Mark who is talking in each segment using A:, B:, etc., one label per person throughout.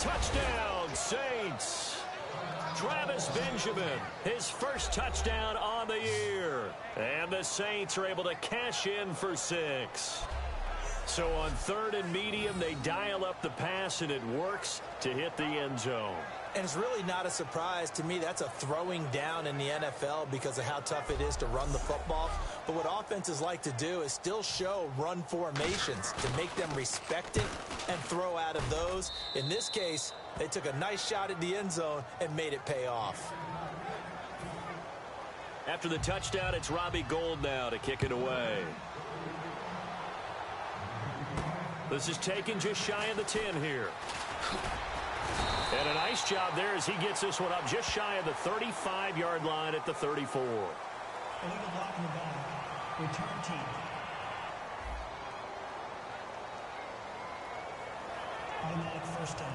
A: Touchdown, Saints. Travis Benjamin, his first touchdown on the year. And the Saints are able to cash in for 6. So on 3rd and medium, they dial up the pass, and it works to hit the end zone.
B: And it's really not a surprise to me. That's a throwing down in the NFL because of how tough it is to run the football. But what offenses like to do is still show run formations to make them respect it and throw out of those. In this case, they took a nice shot at the end zone and made it pay off.
A: After the touchdown, it's Robbie Gould now to kick it away. This is taken just shy of the 10 here. And a nice job there as he gets this one up just shy of the 35-yard line at the 34.
C: Illegal block in the back. Return team. Automatic first down.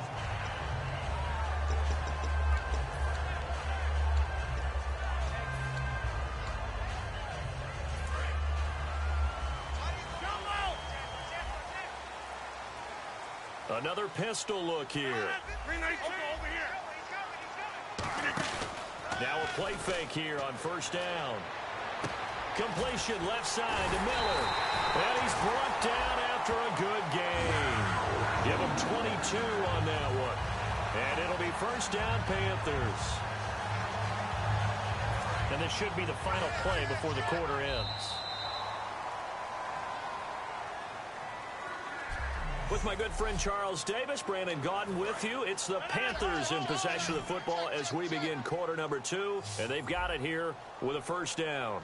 A: Another pistol look here. Now a play fake here on first down. Completion left side to Miller. And he's brought down after a good game. Give him 22 on that one. And it'll be first down, Panthers. And this should be the final play before the quarter ends. With my good friend Charles Davis, Brandon Gaudin with you. It's the Panthers in possession of the football as we begin quarter number 2. And they've got it here with a first down.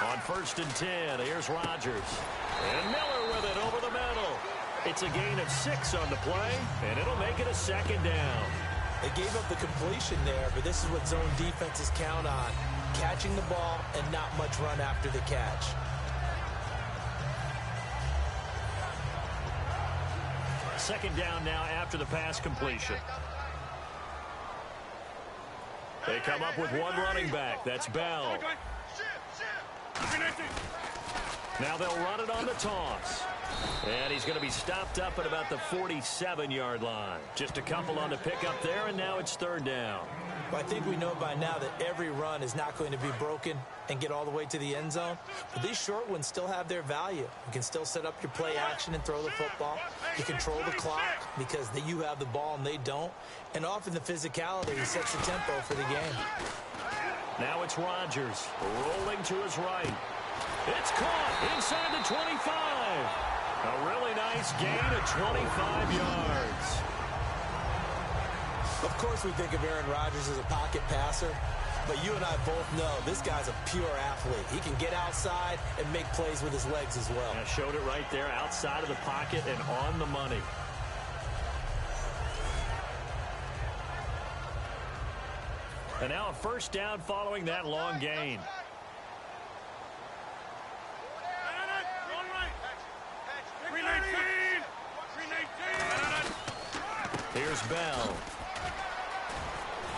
A: On 1st and 10, here's Rodgers. And Miller with it over the middle. It's a gain of 6 on the play, and it'll make it a second down.
B: They gave up the completion there, but this is what zone defenses count on. Catching the ball and not much run after the catch.
A: Second down now after the pass completion. They come up with one running back. That's Bell. Now they'll run it on the toss. And he's going to be stopped up at about the 47-yard line. Just a couple on the pickup there, and now it's 3rd down.
B: Well, I think we know by now that every run is not going to be broken and get all the way to the end zone. But these short ones still have their value. You can still set up your play action and throw the football. You control the clock because you have the ball and they don't. And often the physicality sets the tempo for the game.
A: Now it's Rodgers rolling to his right. It's caught inside the 25. A really nice gain of 25 yards.
B: Of course we think of Aaron Rodgers as a pocket passer, but you and I both know this guy's a pure athlete. He can get outside and make plays with his legs as well.
A: I showed it right there, outside of the pocket and on the money. And now a first down following that long gain. Here's Bell.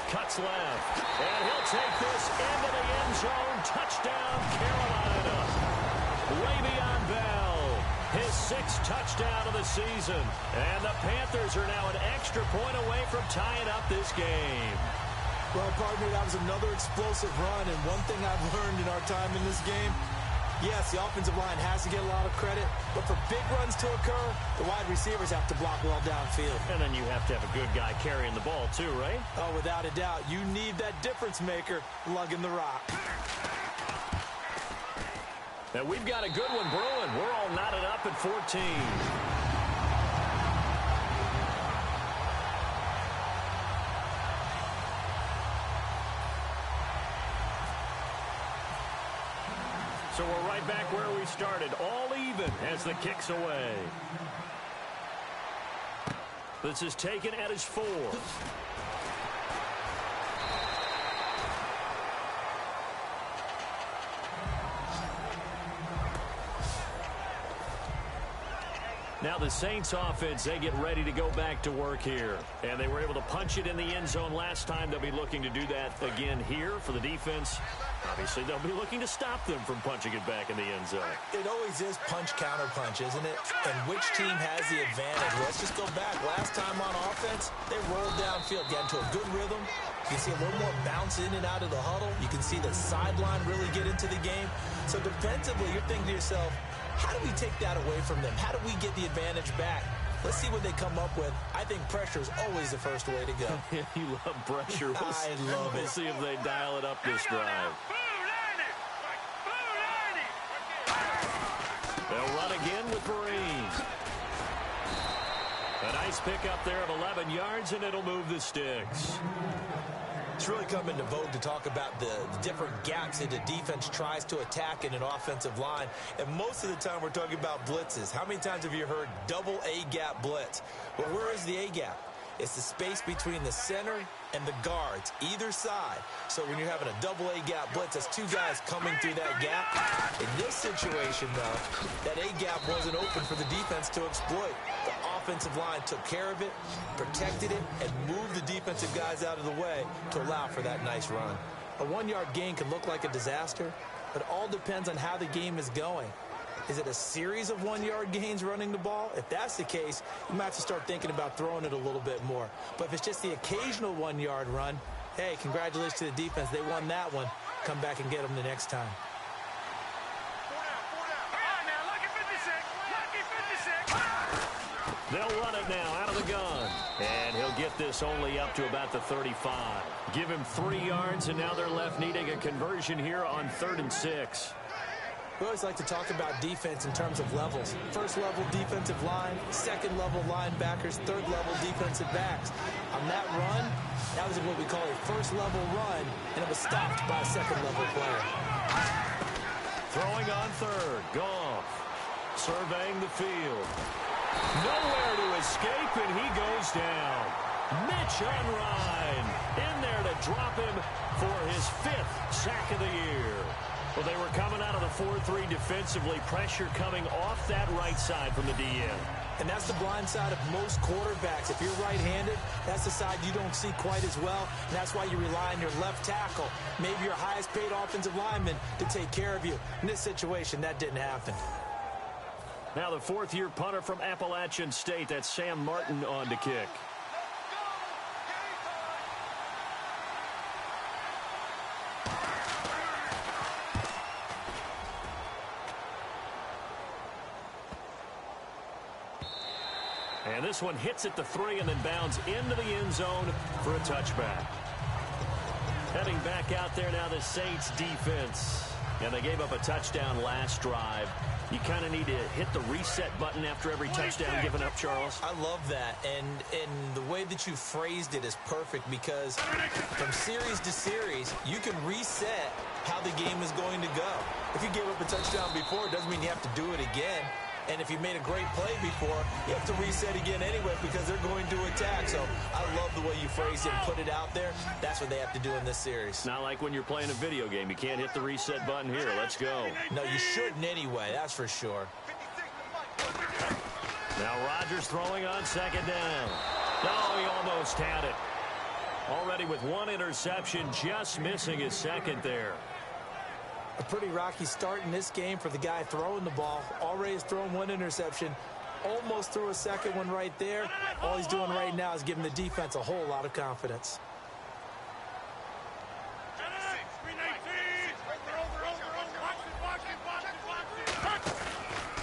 A: Cuts left. And he'll take this into the end zone. Touchdown, Carolina. Way beyond Bell. His 6th touchdown of the season. And the Panthers are now an extra point away from tying up this game.
B: Well, partner, that was another explosive run. And one thing I've learned in our time in this game, yes, the offensive line has to get a lot of credit, but for big runs to occur, the wide receivers have to block well downfield.
A: And then you have to have a good guy carrying the ball too, right?
B: Oh, without a doubt. You need that difference maker lugging the rock.
A: Now we've got a good one brewing. We're all knotted up at 14. So we're right back where we started, all even as the kick's away. This is taken at his 4. Now the Saints offense, they get ready to go back to work here. And they were able to punch it in the end zone last time. They'll be looking to do that again here for the defense. Obviously, they'll be looking to stop them from punching it back in the end zone.
B: It always is punch-counter-punch, isn't it? And which team has the advantage? Let's just go back. Last time on offense, they rolled downfield, got into a good rhythm. You can see a little more bounce in and out of the huddle. You can see the sideline really get into the game. So defensively, you're thinking to yourself, how do we take that away from them? How do we get the advantage back? Let's see what they come up with. I think pressure is always the first way to go.
A: You love pressure.
B: I love it.
A: We'll see if they dial it up this drive. They'll run again with Marine. A nice pickup there of 11 yards, and it'll move the sticks.
B: It's really come into vogue to talk about the different gaps that the defense tries to attack in an offensive line. And most of the time we're talking about blitzes. How many times have you heard double A-gap blitz? Well, where is the A-gap? It's the space between the center and the guards, either side. So when you're having a double A-gap blitz, that's two guys coming through that gap. In this situation, though, that A-gap wasn't open for the defense to exploit. The offensive line took care of it, protected it, and moved the defensive guys out of the way to allow for that nice run. A 1-yard gain can look like a disaster, but it all depends on how the game is going. Is it a series of 1-yard gains running the ball? If that's the case, you might have to start thinking about throwing it a little bit more. But if it's just the occasional 1-yard run, hey, congratulations to the defense. They won that one. Come back and get them the next time.
A: They'll run it now out of the gun. And he'll get this only up to about the 35. Give him 3 yards, and now they're left needing a conversion here on 3rd and 6.
B: We always like to talk about defense in terms of levels. First level defensive line, second level linebackers, third level defensive backs. On that run, that was what we call a first level run, and it was stopped by a second level player.
A: Throwing on third, Goff surveying the field. Nowhere to escape, and he goes down. Mitch Unrein in there to drop him for his 5th sack of the year. Well, they were coming out of the 4-3 defensively. Pressure coming off that right side from the DN.
B: And that's the blind side of most quarterbacks. If you're right-handed, that's the side you don't see quite as well. And that's why you rely on your left tackle, maybe your highest-paid offensive lineman, to take care of you. In this situation, that didn't happen.
A: Now the 4th-year punter from Appalachian State. That's Sam Martin on to kick. And this one hits at the 3 and then bounds into the end zone for a touchback. Heading back out there now, the Saints defense. And they gave up a touchdown last drive. You kind of need to hit the reset button after every touchdown given up, Charles.
B: I love that. And the way that you phrased it is perfect, because from series to series, you can reset how the game is going to go. If you gave up a touchdown before, it doesn't mean you have to do it again. And if you made a great play before, you have to reset again anyway, because they're going to attack. So I love the way you phrased it and put it out there. That's what they have to do in this series.
A: Not like when you're playing a video game. You can't hit the reset button here. Let's go.
B: No, you shouldn't anyway. That's for sure.
A: Now Rodgers throwing on 2nd down. Oh, he almost had it. Already with 1 interception, just missing his 2nd there.
B: A pretty rocky start in this game for the guy throwing the ball. Already has thrown 1 interception. Almost threw a 2nd one right there. All he's doing right now is giving the defense a whole lot of confidence.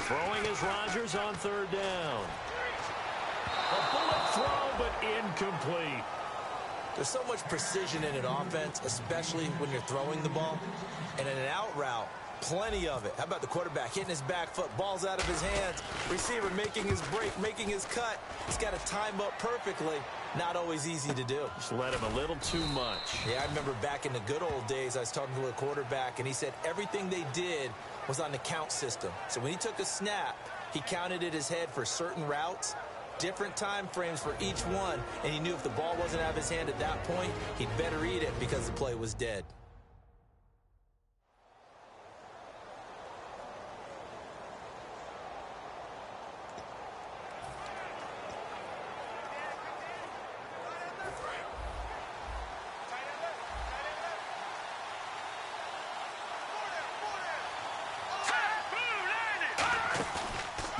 A: Throwing is Rodgers on 3rd down. A bullet throw, but incomplete.
B: There's so much precision in an offense, especially when you're throwing the ball. And in an out route, plenty of it. How about the quarterback hitting his back foot, ball's out of his hands, receiver making his break, making his cut. He's got to time up perfectly. Not always easy to do.
A: Just let him a little too much.
B: Yeah, I remember back in the good old days, I was talking to a quarterback, and he said everything they did was on the count system. So when he took a snap, he counted in his head for certain routes, different time frames for each one, and he knew if the ball wasn't out of his hand at that point, he'd better eat it because the play was dead.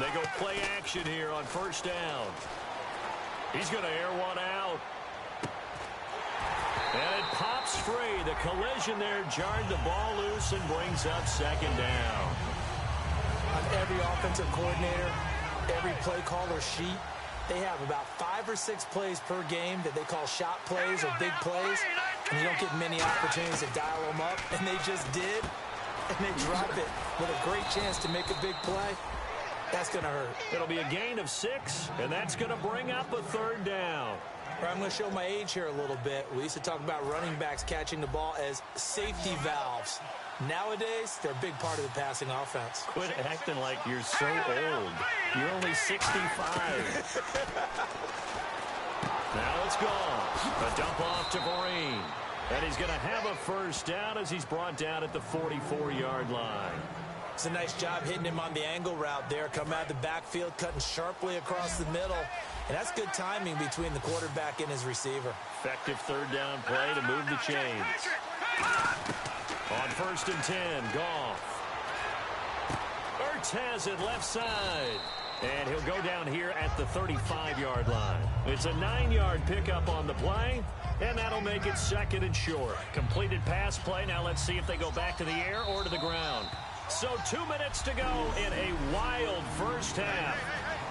A: They go play action here on first down. He's going to air one out. And it pops free. The collision there jarred the ball loose and brings up second down.
B: On every offensive coordinator, every play caller sheet, they have about 5 or 6 plays per game that they call shot plays or big plays, and you don't get many opportunities to dial them up, and they just did, and they drop it with a great chance to make a big play. That's going to hurt.
A: It'll be a gain of 6, and that's going to bring up a third down.
B: I'm going to show my age here a little bit. We used to talk about running backs catching the ball as safety valves. Nowadays, they're a big part of the passing offense.
A: Quit acting like you're so old. You're only 65. Now it's gone. A dump off to Vereen. And he's going to have a first down as he's brought down at the 44-yard line.
B: It's a nice job hitting him on the angle route there. Come out of the backfield, cutting sharply across the middle. And that's good timing between the quarterback and his receiver.
A: Effective third down play to move the chains. On first and 10, Goff. Ertz has it left side. And he'll go down here at the 35-yard line. It's a 9-yard pickup on the play. And that'll make it second and short. Completed pass play. Now let's see if they go back to the air or to the ground. So 2 minutes to go in a wild first half.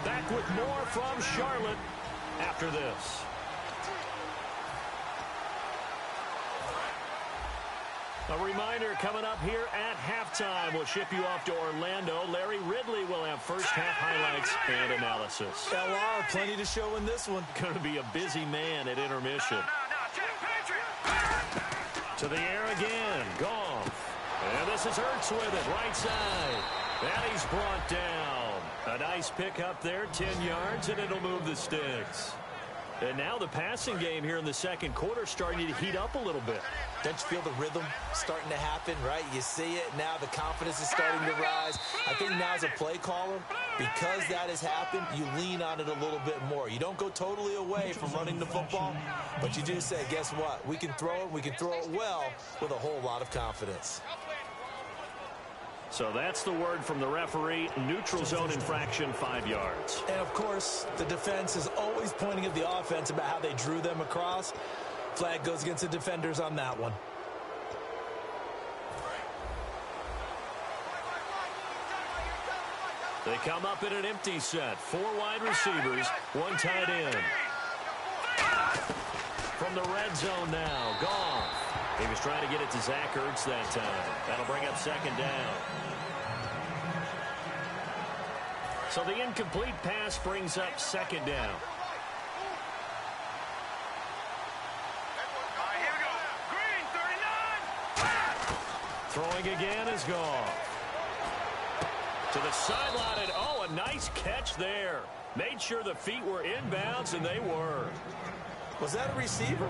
A: Back with more from Charlotte after this. A reminder coming up here at halftime. We'll ship you off to Orlando. Larry Ridley will have first half highlights and analysis.
B: LR, plenty to show in this one.
A: Going to be a busy man at intermission. To the air again. Goff. And this is Ertz with it, right side. And he's brought down. A nice pickup there, 10 yards, and it'll move the sticks. And now the passing game here in the second quarter starting to heat up a little bit.
B: Don't you feel the rhythm starting to happen, right? You see it now, the confidence is starting to rise. I think now as a play caller, because that has happened, you lean on it a little bit more. You don't go totally away from running the football, but you do say, guess what? We can throw it well with a whole lot of confidence.
A: So that's the word from the referee. Neutral zone infraction, 5 yards.
B: And, of course, the defense is always pointing at the offense about how they drew them across. Flag goes against the defenders on that one.
A: They come up in an empty set. 4 wide receivers, 1 tight end. From the red zone now, Goff. He was trying to get it to Zach Ertz that time. That'll bring up second down. So the incomplete pass brings up second down. Throwing again is Goff. To the sideline, and oh, a nice catch there. Made sure the feet were inbounds, and they were.
B: Was that a receiver?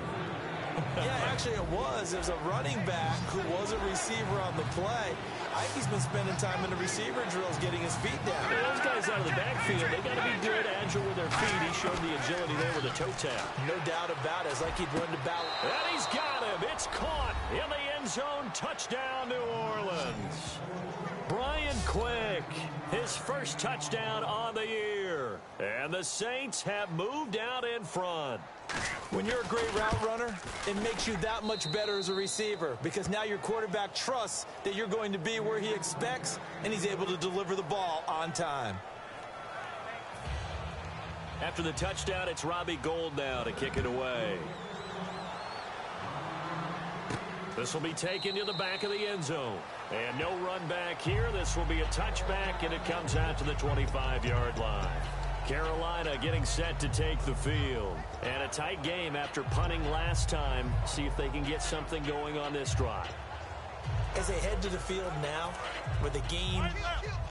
B: Yeah, actually it was. There's a running back who was a receiver on the play. I think he's been spending time in the receiver drills getting his feet down.
A: Yeah, those guys out of the backfield, they got to be good, agile with their feet. He showed the agility there with a toe tap.
B: No doubt about it. It's like he'd run to battle.
A: And he's got him. It's caught in the end zone. Touchdown, New Orleans. Brian Quick, his first touchdown on the year. And the Saints have moved out in front.
B: When you're a great route runner, it makes you that much better as a receiver because now your quarterback trusts that you're going to be where he expects, and he's able to deliver the ball on time.
A: After the touchdown, it's Robbie Gould now to kick it away. This will be taken to the back of the end zone. And no run back here. This will be a touchback, and it comes out to the 25-yard line. Carolina getting set to take the field. And a tight game after punting last time. See if they can get something going on this drive.
B: As they head to the field now, with the game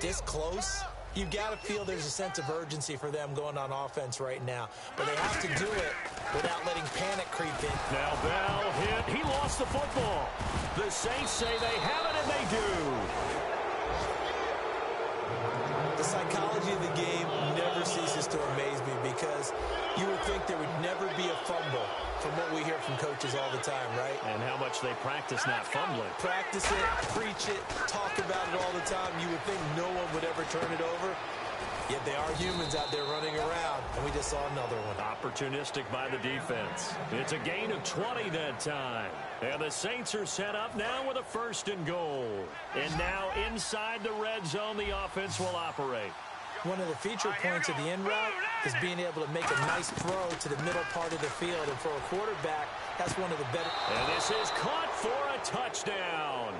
B: this close, you've got to feel there's a sense of urgency for them going on offense right now. But they have to do it without letting panic creep in.
A: Now Bell hit. He lost the football. The Saints say they have it, and they do.
B: The psychology of the game never ceases to amaze me because you would think there would never be a fumble from what we hear from coaches all the time, right?
A: And how much they practice not fumbling.
B: Practice it, preach it, talk about it all the time. You would think no one would ever turn it over. Yet they are humans out there running around, and we just saw another one.
A: Opportunistic by the defense. It's a gain of 20 that time. And the Saints are set up now with a 1st and goal. And now inside the red zone, the offense will operate.
B: One of the feature points of the in route is being able to make a nice throw to the middle part of the field. And for a quarterback, that's one of the better.
A: And this is caught for a touchdown.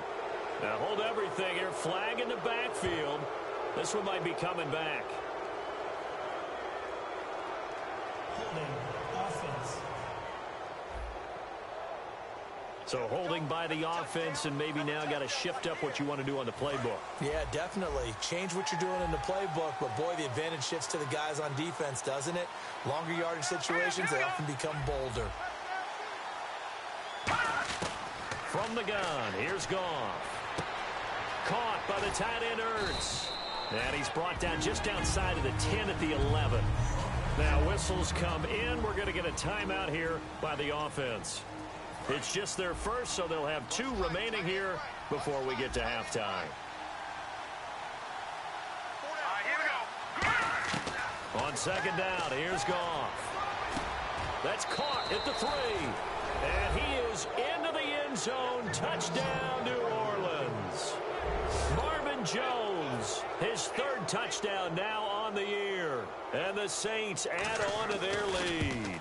A: Now hold everything here. Flag in the backfield. This one might be coming back.
C: Holding offense.
A: So holding by the offense, and maybe now got to shift up what you want to do on the playbook.
B: Yeah, definitely. Change what you're doing in the playbook, but boy, the advantage shifts to the guys on defense, doesn't it? Longer yardage situations, they often become bolder.
A: From the gun, here's Goff. Caught by the tight end Ertz. And he's brought down just outside of the 10 at the 11. Now whistles come in. We're going to get a timeout here by the offense. It's just their first, so they'll have 2 remaining here before we get to halftime. On 2nd down, here's Goff. That's caught at the 3. And he is into the end zone. Touchdown, New Orleans. Marvin Jones, his 3rd touchdown now on the year. And the Saints add on to their lead.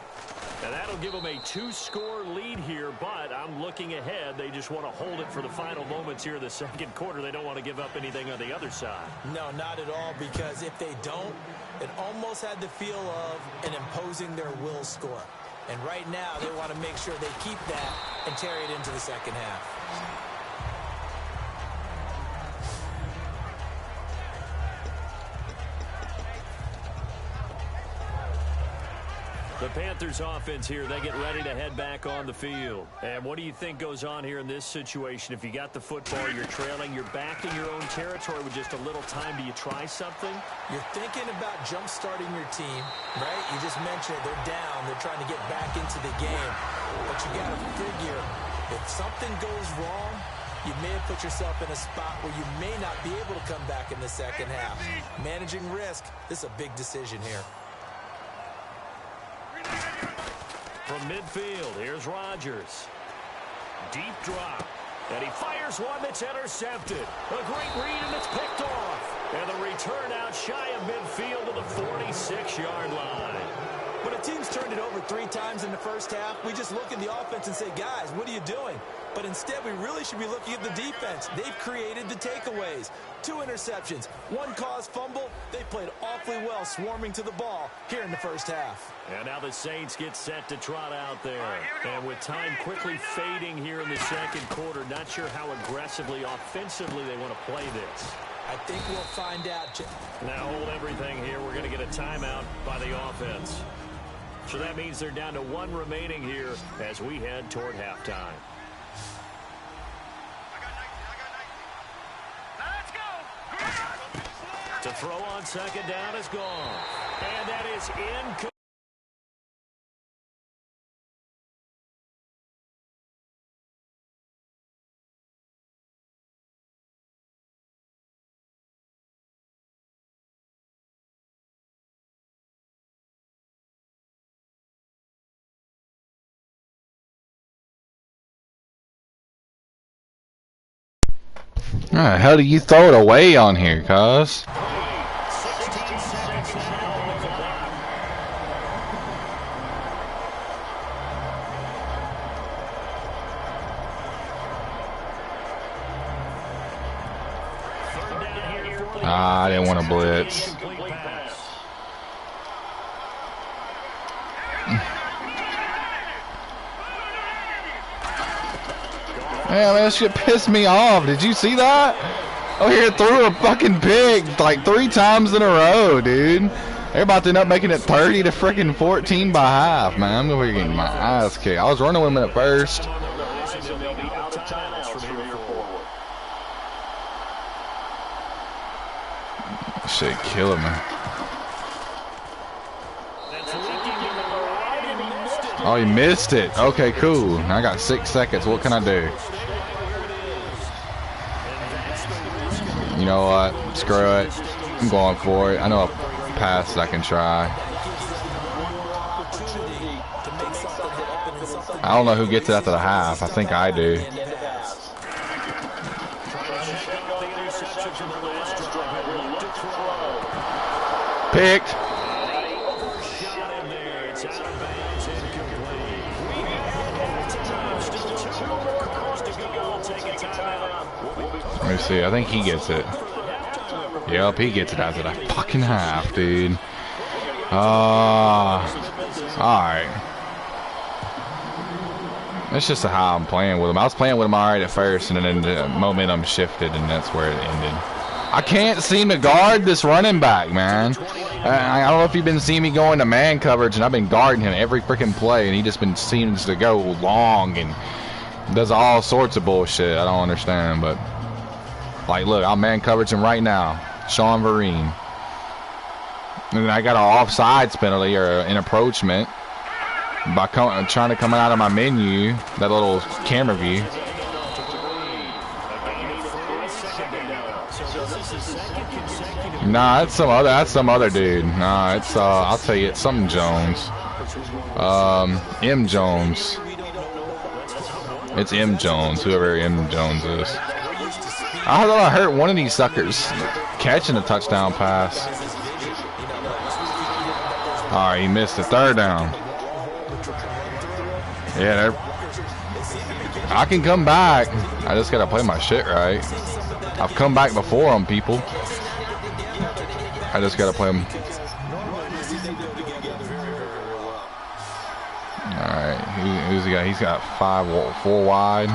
A: And that'll give them a 2-score lead here, but I'm looking ahead. They just want to hold it for the final moments here in the 2nd quarter. They don't want to give up anything on the other side.
B: No, not at all, because if they don't, it almost had the feel of an imposing their will score. And right now, they want to make sure they keep that and carry it into the 2nd half.
A: The Panthers offense here, they get ready to head back on the field. And what do you think goes on here in this situation? If you got the football, you're trailing, you're back in your own territory with just a little time. Do you try something?
B: You're thinking about jump-starting your team, right? You just mentioned it. They're down. They're trying to get back into the game. But you got to figure, if something goes wrong, you may have put yourself in a spot where you may not be able to come back in the 2nd half. Managing risk, this is a big decision here.
A: From midfield, here's Rodgers. Deep drop. And he fires one that's intercepted. A great read, and it's picked off. And the return out shy of midfield to the 46-yard line.
B: When a team's turned it over 3 times in the 1st half, we just look at the offense and say, guys, what are you doing? But instead, we really should be looking at the defense. They've created the takeaways. 2 interceptions, 1 caused fumble. They played awfully well swarming to the ball here in the 1st half.
A: And now the Saints get set to trot out there. And with time quickly fading here in the 2nd quarter, not sure how aggressively, offensively they want to play this.
B: I think we'll find out.
A: Now hold everything here. We're going to get a timeout by the offense. So that means they're down to 1 remaining here as we head toward halftime. To throw on 2nd down is gone. And that is incomplete.
D: How do you throw it away on here, cuz? I didn't want to blitz. Man, that shit pissed me off. Did you see that? Oh, here threw a fucking pick like 3 times in a row, dude. They're about to end up making it 30 to freaking 14 by half, man. I'm gonna be getting my ass kicked. I was running with him at first. Shit, killing me. Oh, he missed it. Okay, cool. Now I got 6 seconds. What can I do? You know what? Screw it. I'm going for it. I know pass that I can try. I don't know who gets it after the half. I think I do. Picked. Let me see. I think he gets it. Yep, he gets it after the fucking half, dude. Alright. That's just how I'm playing with him. I was playing with him alright at first, and then the momentum shifted, and that's where it ended. I can't seem to guard this running back, man. I don't know if you've been seeing me go into man coverage, and I've been guarding him every freaking play, and he just been seems to go long and does all sorts of bullshit. I don't understand, but like, look, I'm man coverage him right now, Sean Vereen, and then I got an offsides penalty or an encroachment by trying to come out of my menu, that little camera view. Nah, that's some other dude. Nah, it's I'll tell you, it's something Jones. M Jones. It's M Jones, whoever M Jones is. I thought I heard one of these suckers catching a touchdown pass. Alright, he missed the third down. Yeah, I can come back. I just gotta play my shit right. I've come back before on people. I just gotta play them. Alright, who's the guy? He's got 4 wide.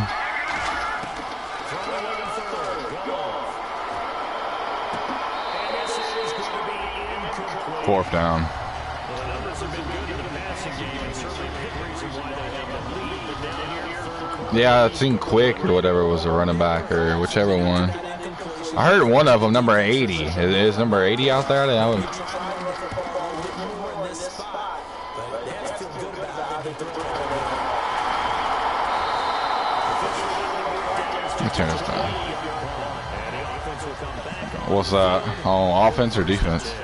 D: Fourth down. Yeah, it seemed quick or whatever was a running back or whichever one. I heard one of them, number 80. Is number 80 out there? Let me turn this down. What's that? On offense or defense?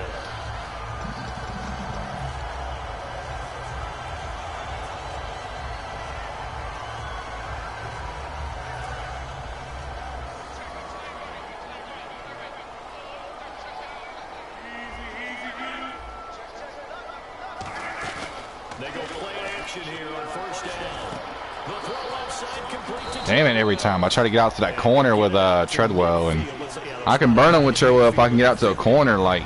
D: Damn it, every time I try to get out to that corner with Treadwell, and I can burn him with Treadwell if I can get out to a corner. Like,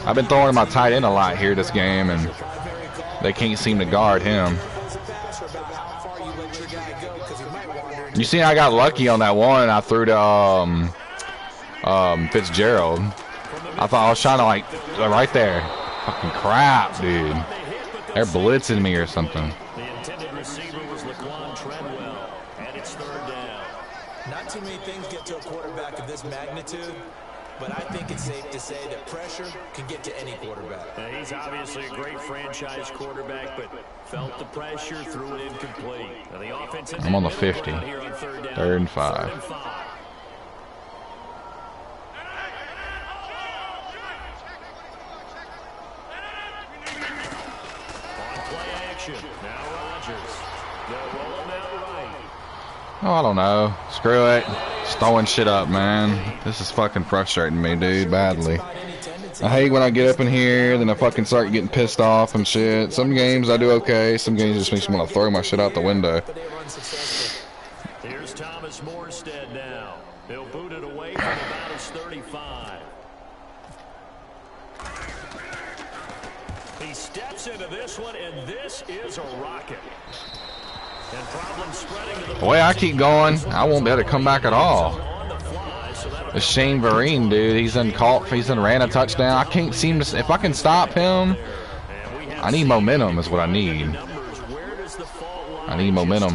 D: I've been throwing my tight end a lot here this game, and they can't seem to guard him. You see, I got lucky on that one, and I threw to Fitzgerald. I thought I was trying to, like, right there. Fucking crap, dude. They're blitzing me or something.
B: Not too many things get to a quarterback of this magnitude, but I think it's safe to say that pressure can get to any quarterback.
A: He's obviously a great franchise quarterback, but felt the pressure, threw it incomplete. Now the offense
D: I'm on the 50. 3rd and 5. Oh, I don't know. Screw it. Just throwing shit up, man. This is fucking frustrating me, dude, badly. I hate when I get up in here, then I fucking start getting pissed off and shit. Some games I do okay. Some games just makes me want to throw my shit out the window.
A: Here's Thomas Morstead now. He'll boot it away from about his 35. He steps into this one, and this is a rocket.
D: Boy, I keep going. I won't be able to come back at all. It's Shane Vereen, dude. He's done ran a touchdown. I can't seem to. If I can stop him, I need momentum. Is what I need. I need momentum.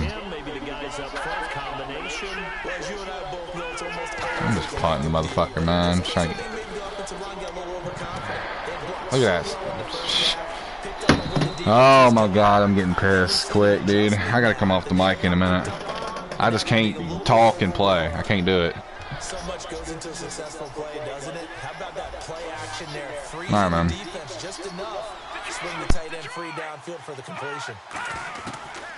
D: I'm just punting the motherfucker, man. I'm trying to get... Look at that. Oh my god, I'm getting pissed quick, dude. I gotta come off the mic in a minute. I just can't talk and play. I can't do it.
B: So much goes into a successful play, doesn't it? How about that play action there?
D: All right, man.
B: free downfield for the completion.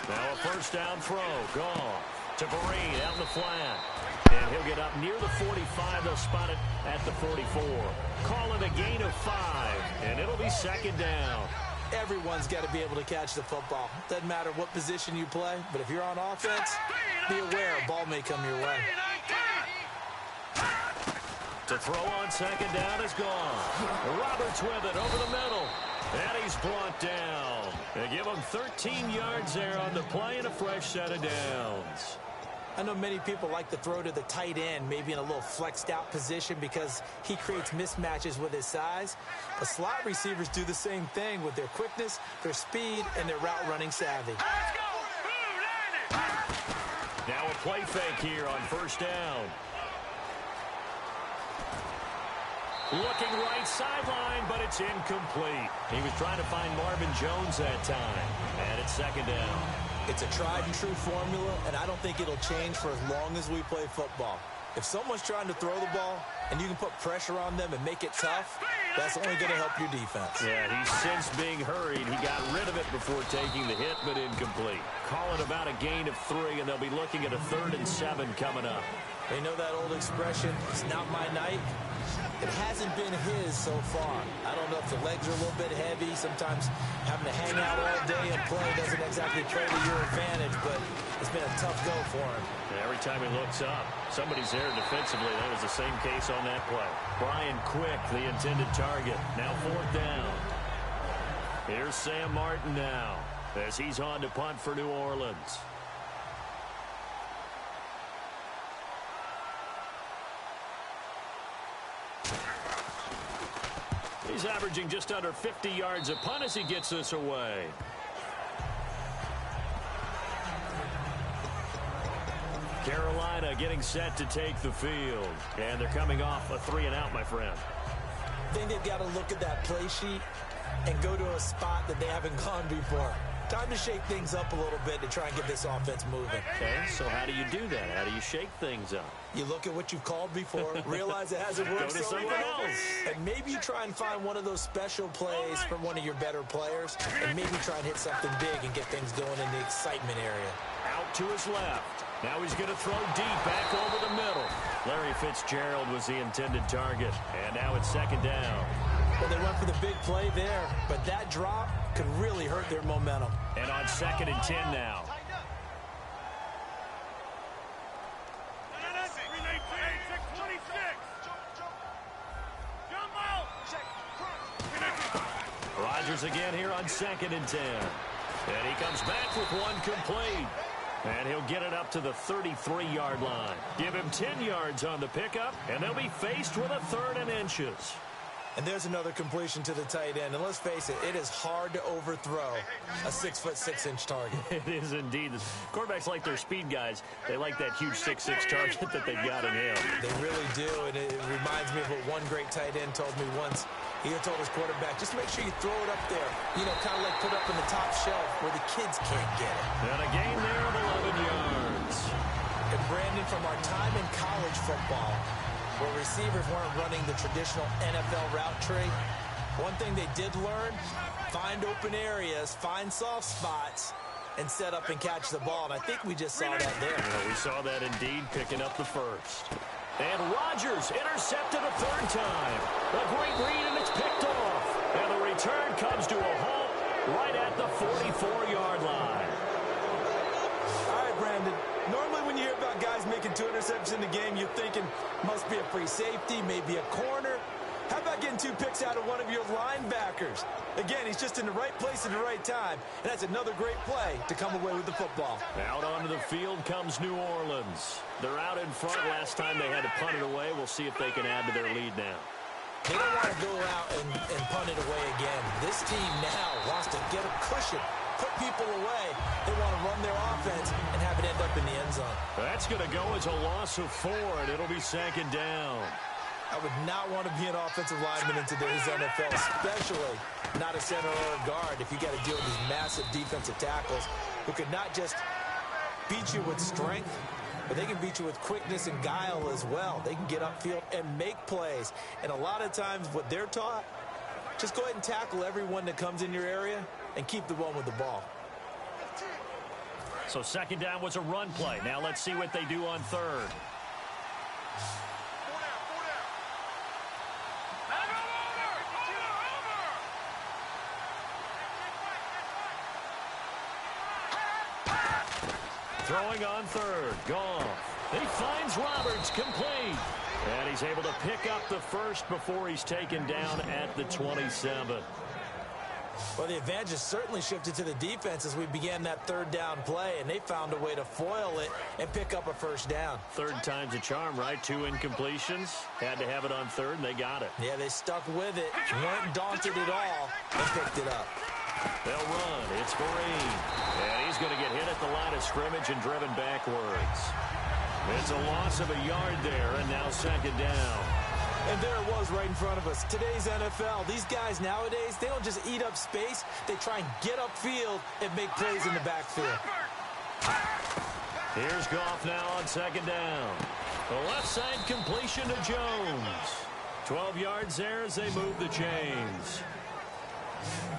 A: Now a first down throw. Gone to Vereen out in the flat. And he'll get up near the 45. They'll spot it at the 44. Call it a gain of 5. And it'll be second down.
B: Everyone's got to be able to catch the football. Doesn't matter what position you play, but if you're on offense, be aware a ball may come your way.
A: To throw on second down is gone. Roberts with it over the middle. And he's brought down. They give him 13 yards there on the play and a fresh set of downs.
B: I know many people like to throw to the tight end, maybe in a little flexed out position because he creates mismatches with his size. The slot receivers do the same thing with their quickness, their speed, and their route running savvy.
A: Now a play fake here on first down. Looking right sideline, but it's incomplete. He was trying to find Marvin Jones that time. And it's second down.
B: It's a tried-and-true formula, and I don't think it'll change for as long as we play football. If someone's trying to throw the ball and you can put pressure on them and make it tough, that's only going to help your defense.
A: Yeah, he's since being hurried. He got rid of it before taking the hit, but incomplete. Call it about a gain of 3, and they'll be looking at a 3rd and 7 coming up.
B: They know that old expression, it's not my night. It hasn't been his so far. I don't know if the legs are a little bit heavy. Sometimes having to hang out all day and play doesn't exactly play to your advantage, but it's been a tough go for him.
A: And every time he looks up, somebody's there defensively. That was the same case on that play. Brian Quick, the intended target. Now 4th down. Here's Sam Martin now as he's on to punt for New Orleans. He's averaging just under 50 yards a punt as he gets this away. Carolina getting set to take the field. And they're coming off a 3-and-out, my friend.
B: I think they've got to look at that play sheet and go to a spot that they haven't gone before. Time to shake things up a little bit to try and get this offense moving.
A: Okay, so how do you do that? How do you shake things up?
B: You look at what you've called before, realize it hasn't worked
A: Go to
B: so
A: something
B: well,
A: else.
B: and maybe you try and find one of those special plays from one of your better players, and maybe try and hit something big and get things going in the excitement area.
A: Out to his left. Now he's going to throw deep back over the middle. Larry Fitzgerald was the intended target, and now it's second down.
B: Well, they went for the big play there, but that drop could really hurt their momentum.
A: And on 2nd and 10 now. Rodgers again here on 2nd and 10. And he comes back with one complete. And he'll get it up to the 33-yard line. Give him 10 yards on the pickup, and they'll be faced with a 3rd and inches.
B: And there's another completion to the tight end. And let's face it, it is hard to overthrow a 6'6" target.
A: It is indeed. Quarterbacks like their speed guys. They like that huge 6'6" target that they've got in him.
B: They really do, and it reminds me of what one great tight end told me once. He had told his quarterback, just make sure you throw it up there. You know, kind of like put up in the top shelf where the kids can't get it.
A: And a gain there of 11 yards.
B: And Brandon, from our time in college football, where receivers weren't running the traditional NFL route tree, one thing they did learn, find open areas, find soft spots, and set up and catch the ball. And I think we just saw that there.
A: Yeah, we saw that indeed, picking up the first. And Rodgers intercepted a 3rd time. A great read, and it's picked off. And the return comes to a halt right at the 44-yard line.
B: All right, Brandon. Normally when you hear about guys making 2 interceptions in the game, you're thinking must be a free safety, maybe a corner. How about getting 2 picks out of one of your linebackers? Again, he's just in the right place at the right time, and that's another great play to come away with the football.
A: Out onto the field comes New Orleans. They're out in front. Last time they had to punt it away. We'll see if they can add to their lead now.
B: They don't want to go out and punt it away again. This team now wants to get a cushion, put people away. They want to run their offense and have it end up in the end zone.
A: That's going to go as a loss of 4, and it'll be 2nd down.
B: I would not want to be an offensive lineman in today's NFL, especially not a center or a guard if you got to deal with these massive defensive tackles who could not just beat you with strength, but they can beat you with quickness and guile as well. They can get upfield and make plays. And a lot of times what they're taught, just go ahead and tackle everyone that comes in your area, and keep the one with the ball.
A: So second down was a run play. Now let's see what they do on third. Throwing on third. Goff. He finds Roberts complete. And he's able to pick up the first before he's taken down at the 27.
B: Well, the advantage has certainly shifted to the defense as we began that third down play, and they found a way to foil it and pick up a first down.
A: Third time's a charm, right? 2 incompletions. Had to have it on third, and they got it.
B: Yeah, they stuck with it, weren't daunted at all, and picked it up.
A: They'll run. It's Vereen. And he's going to get hit at the line of scrimmage and driven backwards. It's a loss of a yard there, and now second down.
B: And there it was right in front of us. Today's NFL, these guys nowadays, they don't just eat up space. They try and get upfield and make plays in the backfield.
A: Here's Goff now on second down. The left side completion to Jones. 12 yards there as they move the chains.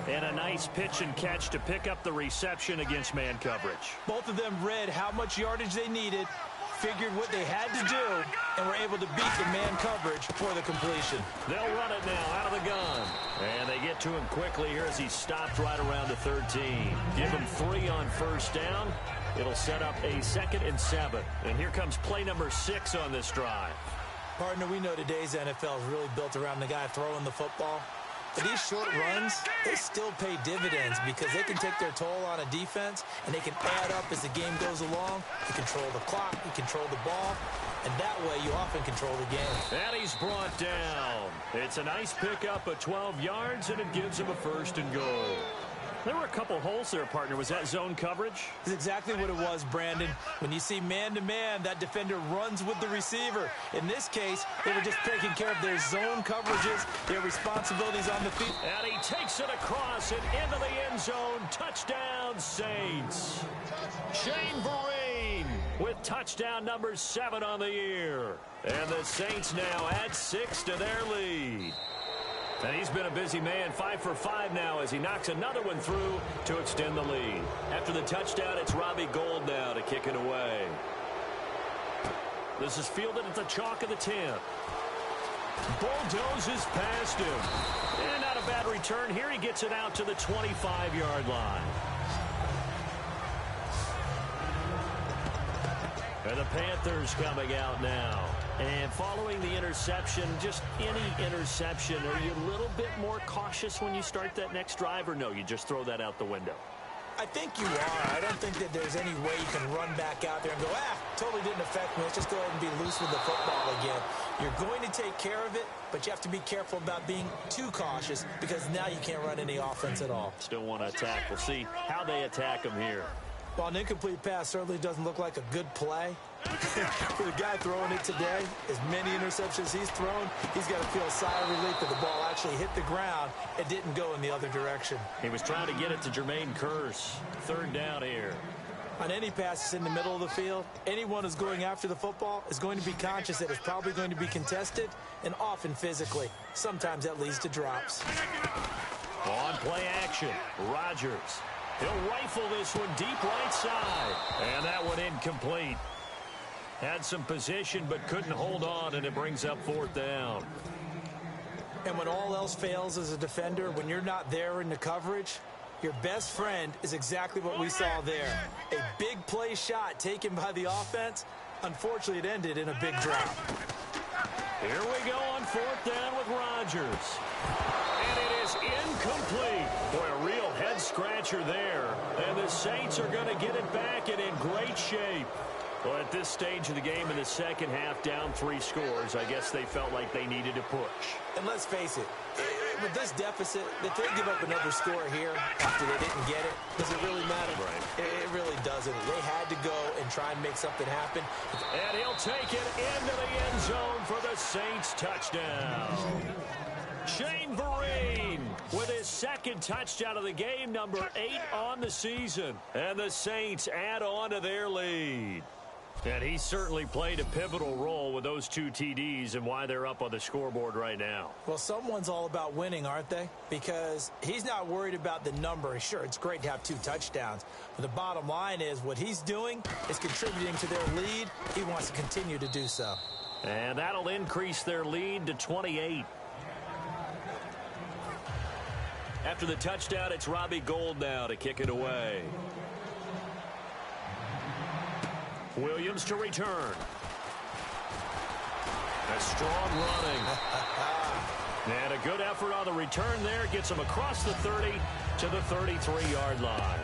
A: And a nice pitch and catch to pick up the reception against man coverage.
B: Both of them read how much yardage they needed, figured what they had to do, and were able to beat the man coverage for the completion.
A: They'll run it now out of the gun. And they get to him quickly here as he stopped right around the 13. Give him 3 on first down. It'll set up a 2nd and 7. And here comes play number 6 on this drive.
B: Partner, we know today's NFL is really built around the guy throwing the football. But these short runs, they still pay dividends because they can take their toll on a defense and they can add up as the game goes along. You control the clock, you control the ball, and that way you often control the game.
A: And he's brought down. It's a nice pickup of 12 yards, and it gives him a 1st and goal. There were a couple holes there, partner. Was that zone coverage?
B: That's exactly what it was, Brandon. When you see man-to-man, that defender runs with the receiver. In this case, they were just taking care of their zone coverages, their responsibilities on the field.
A: And he takes it across and into the end zone. Touchdown, Saints. Shane Vereen with touchdown number 7 on the year. And the Saints now add 6 to their lead. And he's been a busy man, 5 for 5 now as he knocks another one through to extend the lead. After the touchdown, it's Robbie Gould now to kick it away. This is fielded at the chalk of the 10. Bulldozes past him. And not a bad return here. He gets it out to the 25-yard line. And the Panthers coming out now. And following the interception, just any interception, are you a little bit more cautious when you start that next drive, or no, you just throw that out the window?
B: I think you are. I don't think that there's any way you can run back out there and go, totally didn't affect me. Let's just go ahead and be loose with the football again. You're going to take care of it, but you have to be careful about being too cautious because now you can't run any offense at all.
A: Still want to attack. We'll see how they attack him here.
B: Well, an incomplete pass certainly doesn't look like a good play. For the guy throwing it today, as many interceptions he's thrown, he's got to feel a sigh of relief that the ball actually hit the ground and didn't go in the other direction.
A: He was trying to get it to Jermaine Kearse. 3rd down here.
B: On any pass that's in the middle of the field, anyone who's going after the football is going to be conscious that it's probably going to be contested and often physically. Sometimes that leads to drops.
A: On play action, Rodgers. He'll rifle this one deep right side. And that one incomplete. Had some position but couldn't hold on, and it brings up 4th down.
B: And when all else fails as a defender, when you're not there in the coverage, your best friend is exactly what we saw there. A big play shot taken by the offense. Unfortunately, it ended in a big drop.
A: Here we go on 4th down with Rodgers. And it is incomplete. Boy, a real head-scratcher there. And the Saints are going to get it back and in great shape. Well, at this stage of the game in the second half, down 3 scores, I guess they felt like they needed to push.
B: And let's face it, with this deficit, if they give up another score here after they didn't get it, does it really matter?
A: Right.
B: It really doesn't. They had to go and try and make something happen.
A: And he'll take it into the end zone for the Saints touchdown. Shane Vereen with his 2nd touchdown of the game, number 8 on the season. And the Saints add on to their lead. And he certainly played a pivotal role with those 2 TDs and why they're up on the scoreboard right now.
B: Well, someone's all about winning, aren't they? Because he's not worried about the number. Sure, it's great to have 2 touchdowns. But the bottom line is what he's doing is contributing to their lead. He wants to continue to do so.
A: And that'll increase their lead to 28. After the touchdown, it's Robbie Gould now to kick it away. Williams to return. A strong running. And a good effort on the return there. Gets him across the 30 to the 33-yard line.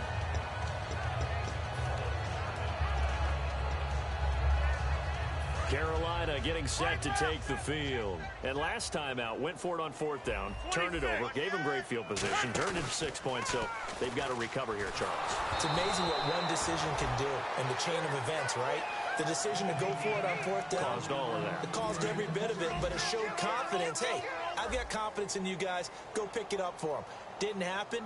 A: Carolina getting set to take the field. And last time out, went for it on 4th down, turned it over, gave him great field position, turned it to 6 points, so they've got to recover here, Charles.
B: It's amazing what one decision can do in the chain of events, right? The decision to go for it on 4th down.
A: Caused all of that.
B: It caused every bit of it, but it showed confidence. Hey, I've got confidence in you guys. Go pick it up for them. Didn't happen.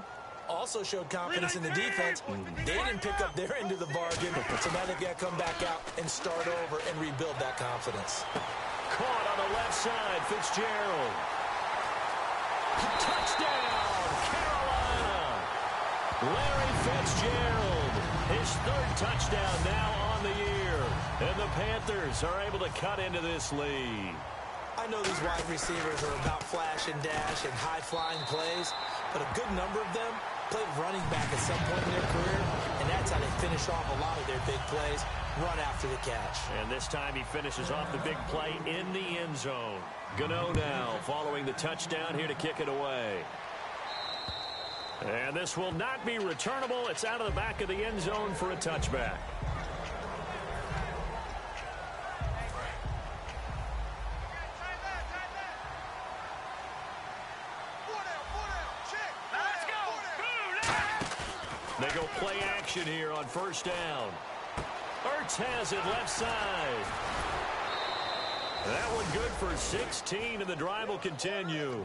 B: Also showed confidence in the defense. They didn't pick up their end of the bargain, so now they've got to come back out and start over and rebuild that confidence.
A: Caught on the left side, Fitzgerald. Touchdown, Carolina. Larry Fitzgerald, his 3rd touchdown now on the year. And the Panthers are able to cut into this lead.
B: I know these wide receivers are about flash and dash and high-flying plays, but a good number of them played running back at some point in their career, and that's how they finish off a lot of their big plays, run after the catch.
A: And this time he finishes off the big play in the end zone. Gano now following the touchdown here to kick it away. And this will not be returnable. It's out of the back of the end zone for a touchback. They go play action here on 1st down. Ertz has it left side. That one good for 16, and the drive will continue.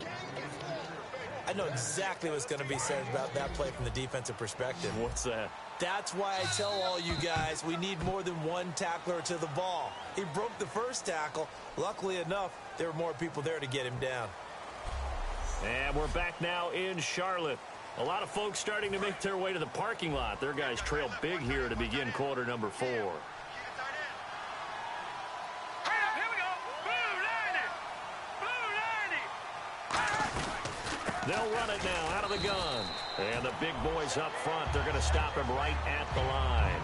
B: I know exactly what's going to be said about that play from the defensive perspective.
A: What's that?
B: That's why I tell all you guys we need more than one tackler to the ball. He broke the first tackle. Luckily enough, there were more people there to get him down.
A: And we're back now in Charlotte. A lot of folks starting to make their way to the parking lot. Their guys trail big here to begin quarter number 4. They'll run it now out of the gun. And the big boys up front, they're going to stop him right at the line.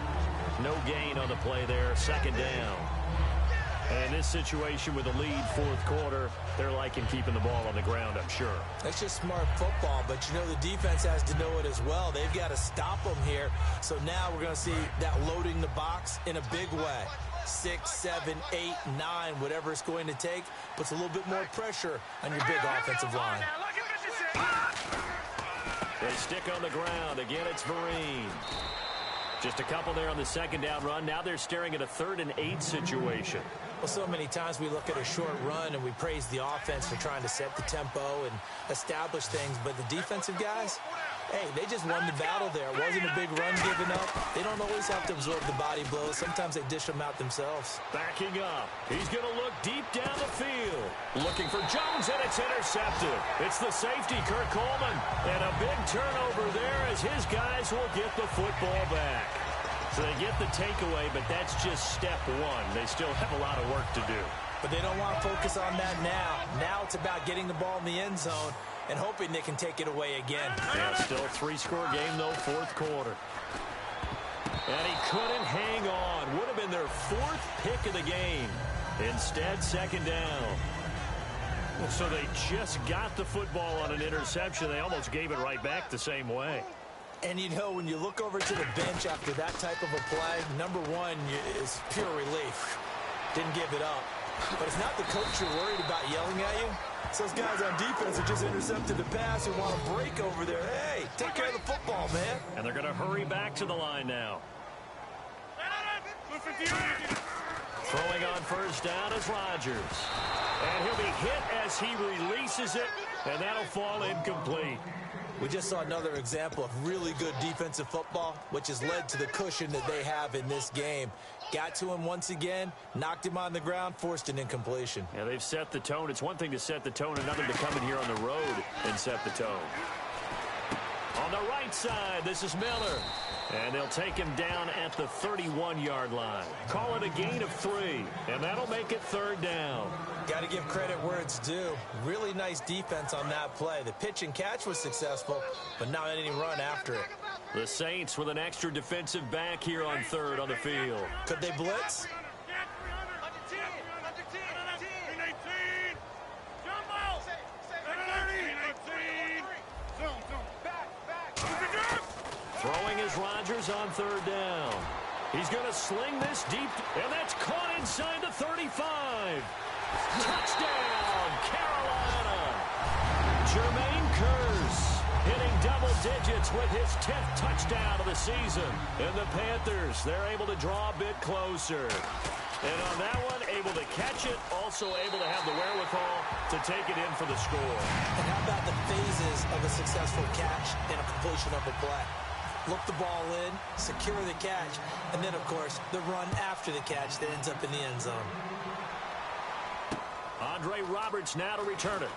A: No gain on the play there, 2nd down. And this situation with a lead 4th quarter, they're liking keeping the ball on the ground, I'm sure.
B: That's just smart football, but you know the defense has to know it as well. They've got to stop them here. So now we're going to see that loading the box in a big way. 6, 7, 8, 9, whatever it's going to take, puts a little bit more pressure on your big offensive line.
A: They stick on the ground. Again, it's Vereen. Just a couple there on the 2nd down run. Now they're staring at a 3rd and 8 situation.
B: Well, so many times we look at a short run and we praise the offense for trying to set the tempo and establish things, but the defensive guys, hey, they just won the battle there. It wasn't a big run given up. They don't always have to absorb the body blows. Sometimes they dish them out themselves.
A: Backing up. He's going to look deep down the field. Looking for Jones, and it's intercepted. It's the safety, Kurt Coleman. And a big turnover there as his guys will get the football back. So they get the takeaway, but that's just step 1. They still have a lot of work to do.
B: But they don't want to focus on that now. Now it's about getting the ball in the end zone and hoping they can take it away again.
A: Yeah, still a 3-score game, though, 4th quarter. And he couldn't hang on. Would have been their 4th pick of the game. Instead, 2nd down. So they just got the football on an interception. They almost gave it right back the same way.
B: And, you know, when you look over to the bench after that type of a play, number 1 is pure relief. Didn't give it up. But it's not the coach you're worried about yelling at you. It's those guys on defense who just intercepted the pass and want to break over there. Hey, take care of the football, man.
A: And they're going to hurry back to the line now. Throwing on 1st down is Rodgers. And he'll be hit as he releases it, and that'll fall incomplete.
B: We just saw another example of really good defensive football, which has led to the cushion that they have in this game. Got to him once again, knocked him on the ground, forced an incompletion.
A: Yeah, they've set the tone. It's one thing to set the tone, another to come in here on the road and set the tone. On the right side, this is Miller. And they'll take him down at the 31-yard line. Call it a gain of 3, and that'll make it 3rd down.
B: Got to give credit where it's due. Really nice defense on that play. The pitch and catch was successful, but not any run after it.
A: The Saints with an extra defensive back here on 3rd on the field.
B: Could they blitz?
A: Throwing is Rodgers on 3rd down. He's going to sling this deep, and that's caught inside the 35. Touchdown, Carolina. Jermaine Kearse hitting double digits with his 10th touchdown of the season. And the Panthers, they're able to draw a bit closer. And on that one, able to catch it, also able to have the wherewithal to take it in for the score.
B: And how about the phases of a successful catch and a completion of a play? Look the ball in, secure the catch, and then, of course, the run after the catch that ends up in the end zone.
A: Andre Roberts now to return it.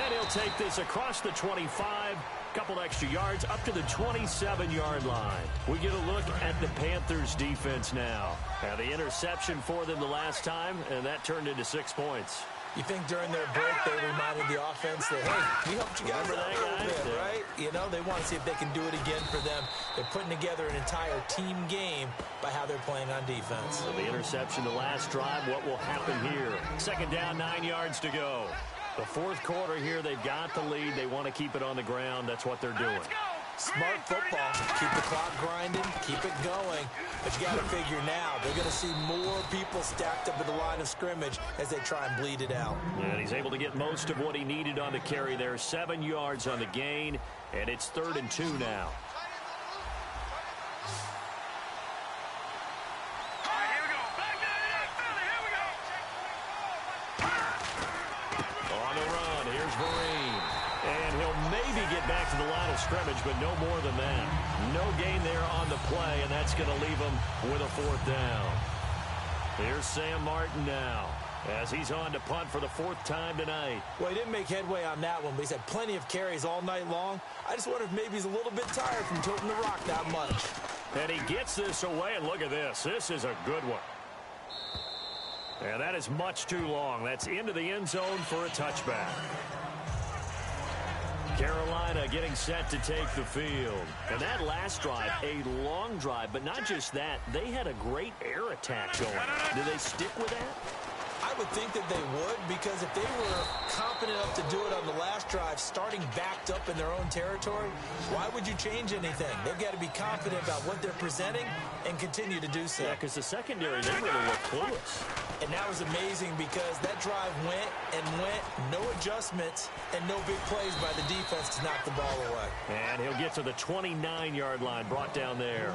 A: And he'll take this across the 25, couple extra yards, up to the 27-yard line. We get a look at the Panthers' defense now. The interception for them the last time, and that turned into 6 points.
B: You think during their break they reminded the offense that, hey, we helped you guys out a little bit, right? You know, they want to see if they can do it again for them. They're putting together an entire team game by how they're playing on defense.
A: So the interception the last drive, what will happen here? 2nd down, 9 yards to go. The 4th quarter here, they've got the lead. They want to keep it on the ground. That's what they're doing.
B: Smart football. Keep the clock grinding. Keep it going. But you got to figure now, they're going to see more people stacked up at the line of scrimmage as they try and bleed it out.
A: And he's able to get most of what he needed on the carry there. 7 yards on the gain, and it's 3rd and 2 now. On the run, here's Vereen. And he'll maybe get back to the line of scrimmage, but no more than that. No gain there on the play, and that's going to leave him with a 4th down. Here's Sam Martin now, as he's on to punt for the 4th time tonight.
B: Well, he didn't make headway on that one, but he's had plenty of carries all night long. I just wonder if maybe he's a little bit tired from tilting the rock that much.
A: And he gets this away, and look at this. This is a good one. And that is much too long. That's into the end zone for a touchback. Carolina getting set to take the field. And that last drive, a long drive, but not just that. They had a great air attack going. Do they stick with that?
B: I would think that they would, because if they were confident enough to do it on the last drive, starting backed up in their own territory, why would you change anything? They've got to be confident about what they're presenting and continue to do so.
A: Yeah, because the secondary, they really look clueless.
B: And that was amazing because that drive went and went, no adjustments, and no big plays by the defense to knock the ball away.
A: And he'll get to the 29-yard line, brought down there.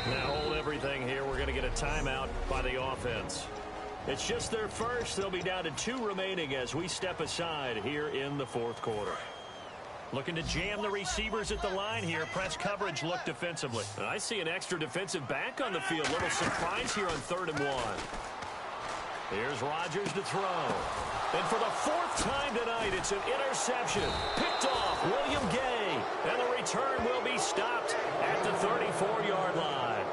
A: Now hold everything here. We're going to get a timeout by the offense. It's just their first. They'll be down to 2 remaining as we step aside here in the 4th quarter. Looking to jam the receivers at the line here. Press coverage look defensively. And I see an extra defensive back on the field. Little surprise here on 3rd and 1. Here's Rodgers to throw. And for the 4th time tonight, it's an interception. Picked off William Gay. And the return will be stopped at the 34-yard line.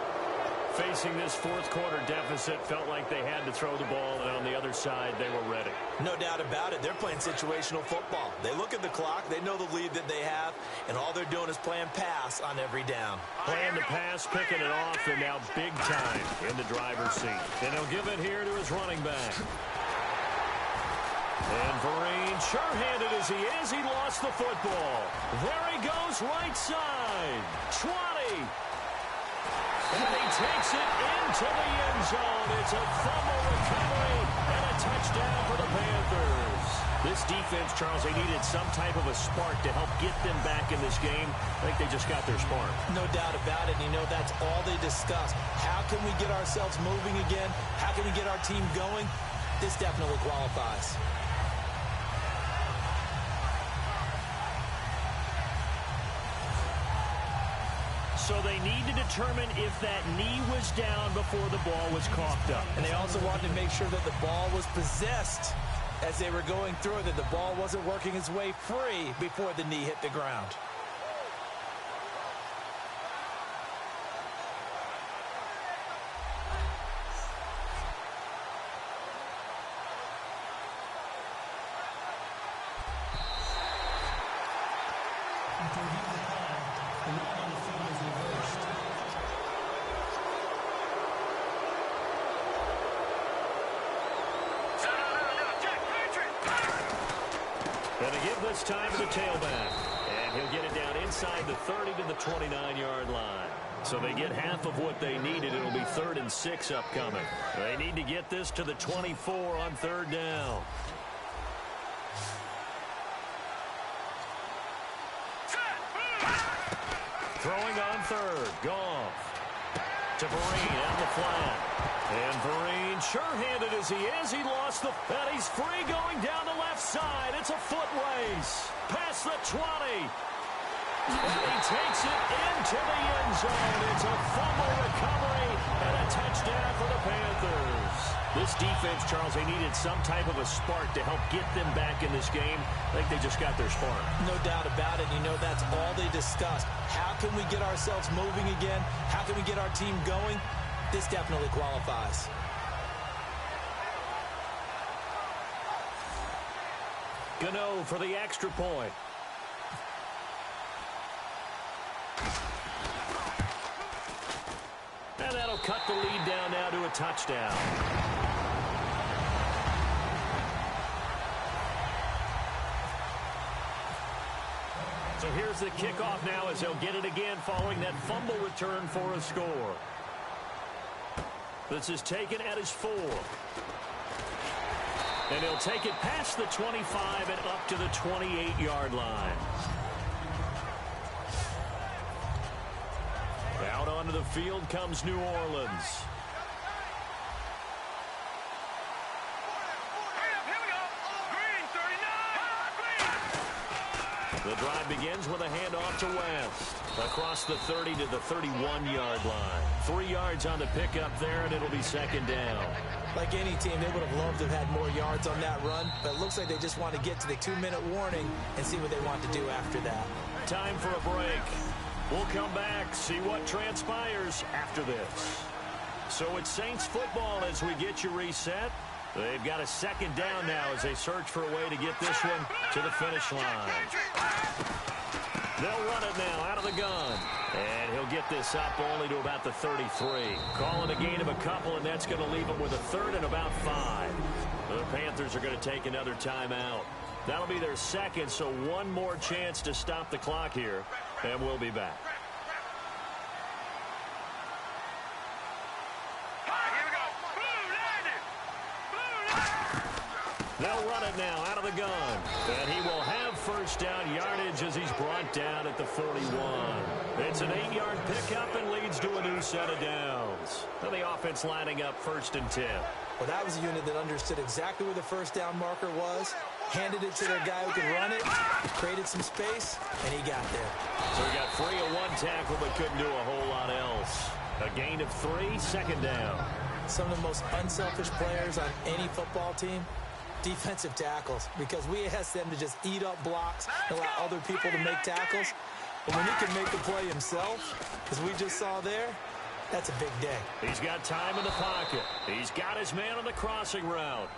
A: Facing this 4th quarter deficit, felt like they had to throw the ball, and on the other side, they were ready.
B: No doubt about it. They're playing situational football. They look at the clock, they know the lead that they have, and all they're doing is playing pass on every down.
A: Playing the pass, picking it off, and now big time in the driver's seat. And he'll give it here to his running back. And Vereen, sure-handed as he is, he lost the football. There he goes, right side. 20. And he takes it into the end zone. It's a fumble recovery and a touchdown for the Panthers. This defense, Charles, they needed some type of a spark to help get them back in this game. I think they just got their spark.
B: No doubt about it. You know, that's all they discussed. How can we get ourselves moving again? How can we get our team going? This definitely qualifies.
A: So they need to determine if that knee was down before the ball was coughed up.
B: And they also wanted to make sure that the ball was possessed as they were going through it, that the ball wasn't working its way free before the knee hit the ground.
A: Going to give this time to the tailback. And he'll get it down inside the 30 to the 29-yard line. So they get half of what they needed. It'll be 3rd and 6 upcoming. They need to get this to the 24 on 3rd down. Throwing on 3rd. Goff. To Vereen out the flat. And Vereen, sure-handed as he is, he lost the... And he's free going down the left side. It's a foot race. Past the 20. And he takes it into the end zone. It's a fumble recovery and a touchdown for the Panthers. This defense, Charles, they needed some type of a spark to help get them back in this game. I think they just got their spark.
B: No doubt about it. You know, that's all they discussed. How can we get ourselves moving again? How can we get our team going? This definitely qualifies.
A: Gano for the extra point. And that'll cut the lead down now to a touchdown. So here's the kickoff now as they'll get it again following that fumble return for a score. This is taken at his 4. And he'll take it past the 25 and up to the 28-yard line. Out onto the field comes New Orleans. The drive begins with a handoff to West. Across the 30 to the 31-yard line. 3 yards on the pickup there, and it'll be 2nd down.
B: Like any team, they would have loved to have had more yards on that run, but it looks like they just want to get to the 2-minute warning and see what they want to do after that.
A: Time for a break. We'll come back, see what transpires after this. So it's Saints football as we get you reset. They've got a 2nd down now as they search for a way to get this one to the finish line. They'll run it now out of the gun. And he'll get this up only to about the 33. Calling a gain of a couple, and that's going to leave him with a 3rd and about 5. The Panthers are going to take another timeout. That'll be their 2nd, so one more chance to stop the clock here, and we'll be back. They'll run it now out of the gun. And he will have 1st down yardage as he's brought down at the 41. It's an 8-yard pickup and leads to a new set of downs. And the offense lining up 1st and 10.
B: Well, that was a unit that understood exactly where the 1st down marker was, handed it to their guy who could run it, created some space, and he got there.
A: So he got free of 1 tackle but couldn't do a whole lot else. A gain of 3, 2nd down.
B: Some of the most unselfish players on any football team, defensive tackles, because we ask them to just eat up blocks and allow other people to make tackles. But when he can make the play himself, as we just saw there, that's a big day.
A: He's got time in the pocket. He's got his man on the crossing route.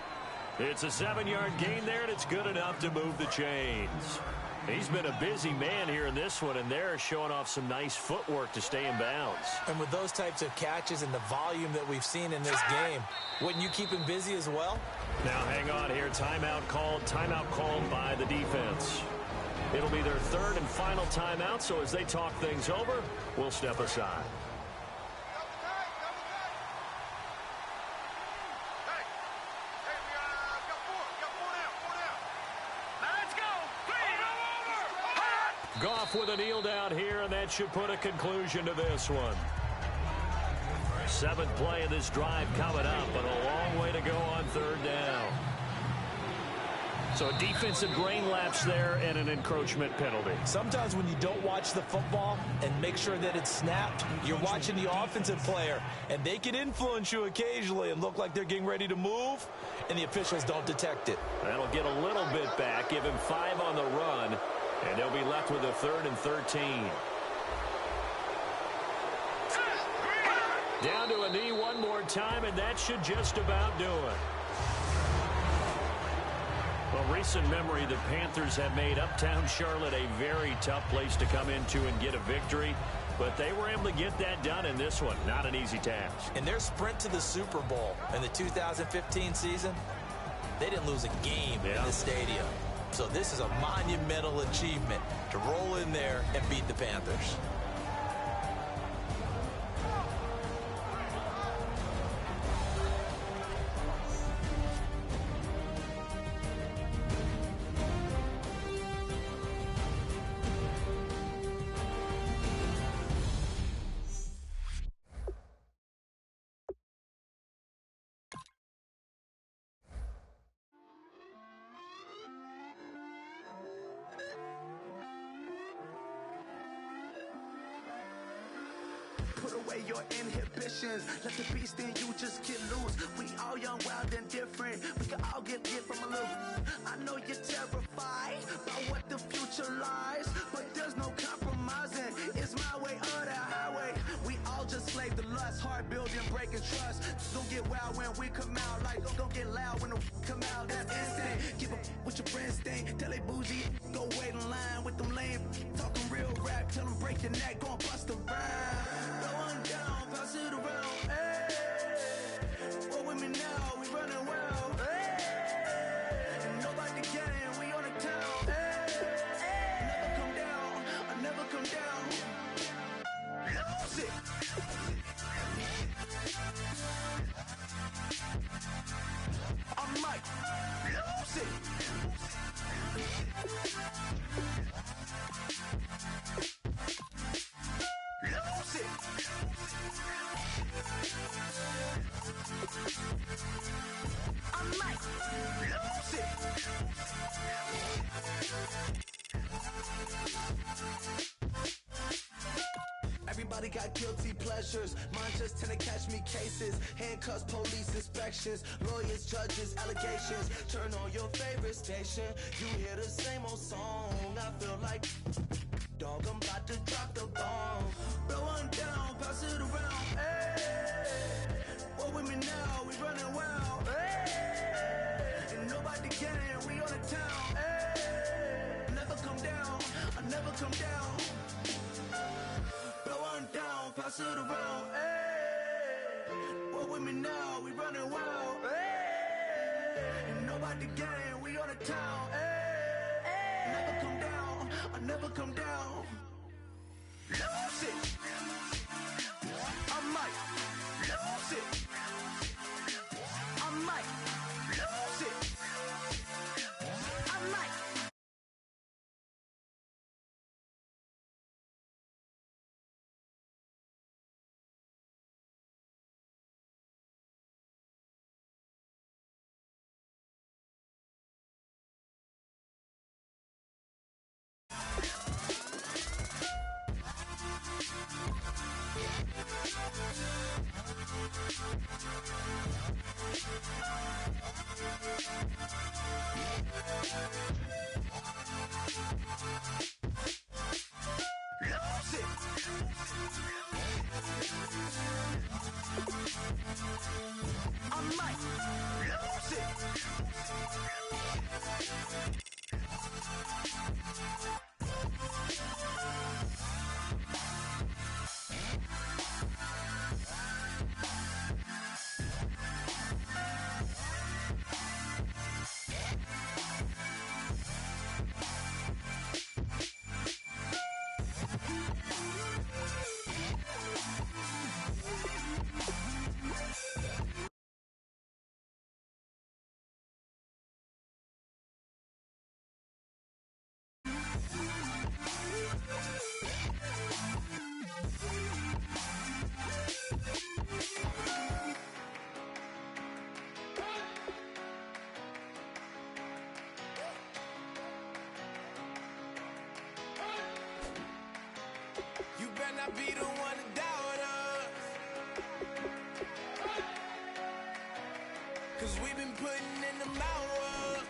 A: It's a 7-yard gain there, and it's good enough to move the chains. He's been a busy man here in this one, and they're showing off some nice footwork to stay in bounds.
B: And with those types of catches and the volume that we've seen in this game, wouldn't you keep him busy as well?
A: Now hang on here. Timeout called by the defense. It'll be their 3rd and final timeout, so as they talk things over, we'll step aside. Goff with a kneel down here, and that should put a conclusion to this one. 7th play of this drive coming up, but a long way to go on 3rd down. So a defensive brain lapse there and an encroachment penalty.
B: Sometimes when you don't watch the football and make sure that it's snapped, you're watching the offensive player, and they can influence you occasionally and look like they're getting ready to move, and the officials don't detect it.
A: That'll get a little bit back, give him 5 on the run, and they'll be left with a 3rd and 13. Down to a knee one more time, and that should just about do it. Well, recent memory, the Panthers have made Uptown Charlotte a very tough place to come into and get a victory, but they were able to get that done in this one. Not an easy task.
B: In their sprint to the Super Bowl in the 2015 season, they didn't lose a game in the stadium. So this is a monumental achievement to roll in there and beat the Panthers.
E: Put away your inhibitions. Let the beast in you just get loose. We all young, wild, and different. We can all get hit from a little. I know you're terrified about what the future lies, but there's no compromising. It's my way or the highway. We all just slave the lust, heart building, breaking trust. Don't get wild when we come out. Like, don't get loud when the come out. That's instant. Keep up with your friends thing. Tell they bougie, go wait in line with them lame. Talking real rap, tell them break your neck, go and bust a rhyme. Down, pass it around, hey. What with me now, we running wild, hey. Nobody game, we on the town, hey. Never come down, I never come down. Lose it. I'm Mike, lose it. Lose it. I might lose it. Everybody got guilty pleasures. Mine just tend to catch me cases. Handcuffs, police inspections, lawyers, judges, allegations. Turn on your favorite station. You hear the same old song. I feel like dog, I'm about to drop the bomb. Blow one down, pass it around, hey. What with me now, we running wild, hey. And nobody can, we on the town, hey. Never come down, I never come down. Blow one down, pass it around, hey. What with me now, we running wild, hey. And nobody can, we on the town, hey. Never come down, I never come down. Lose it. I might lose it. I might lose it. I might. Lose it. I might lose it. not be the one to doubt us. 'Cause we've been putting in the hours.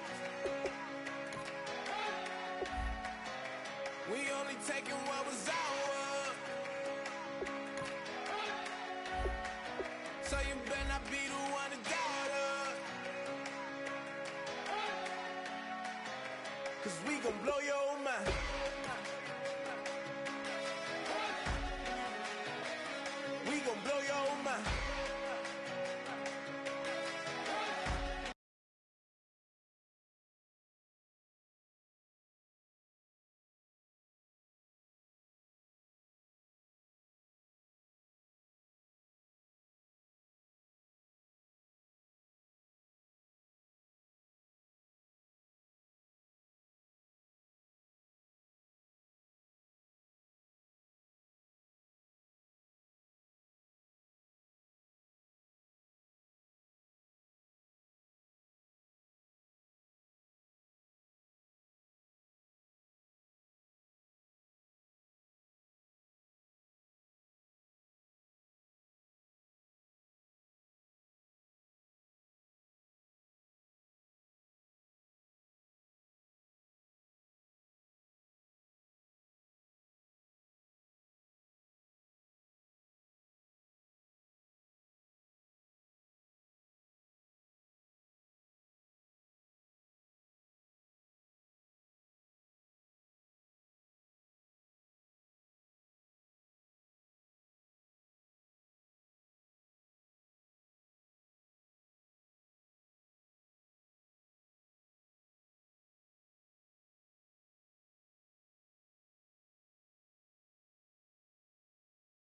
E: We only taking what was ours. So you better not be the one to doubt us. 'Cause we gon' blow your mind. We gon' blow your mind.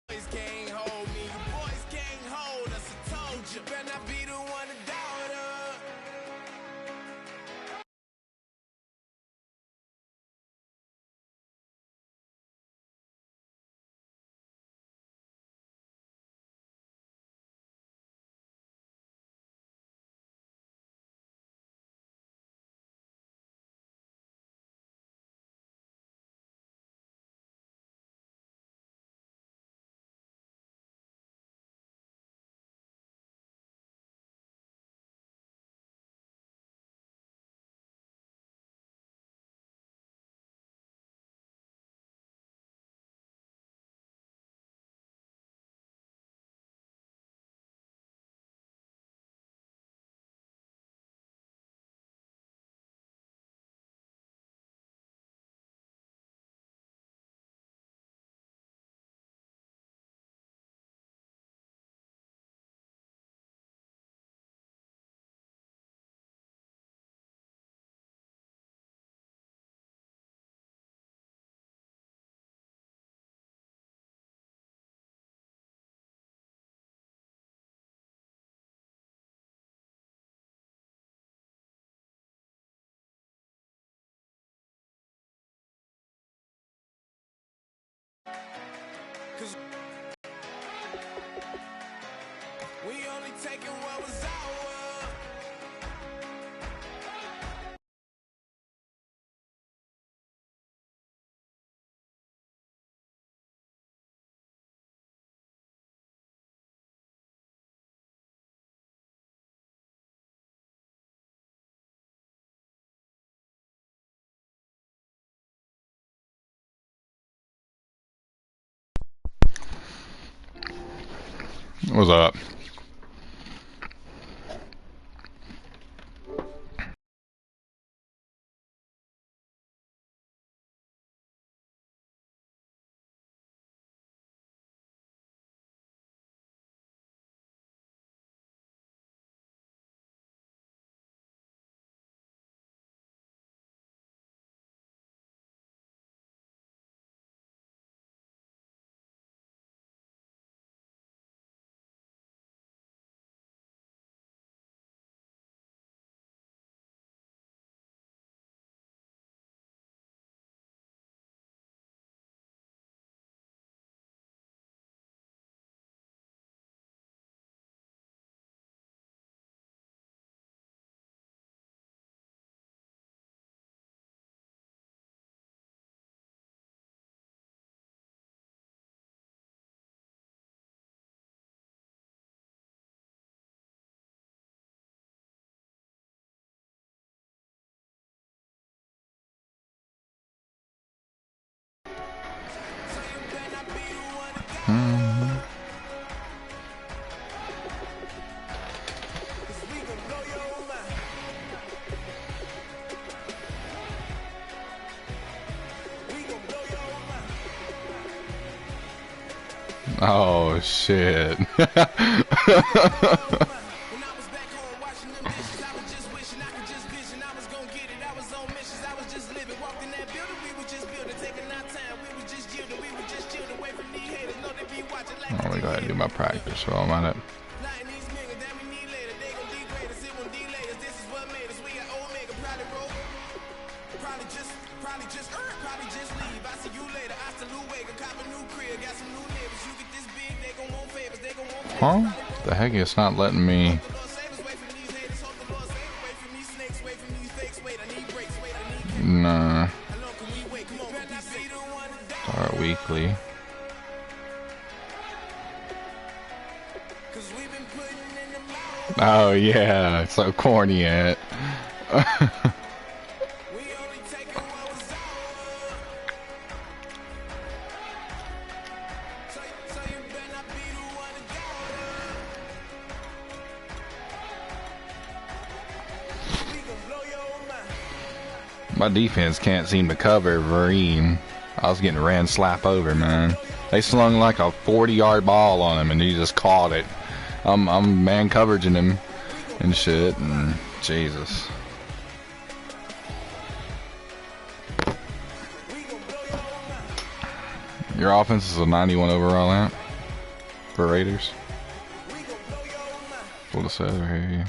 E: Boys can't hold me, you boys can't hold us, I told you. Better not be the one to doubt us. Cause we only taking what was ours.
D: What's up? Oh shit. Oh, we gotta do my practice while I'm at it. Huh? The heck, it's not letting me. Nah. Start weekly. Oh yeah, it's so corny yet. My defense can't seem to cover Vereen. I was getting ran slap over, man. They slung like a 40-yard ball on him, and he just caught it. I'm man coveraging him and shit, and Jesus. Your offense is a 91 overall amp for Raiders. What it says right here.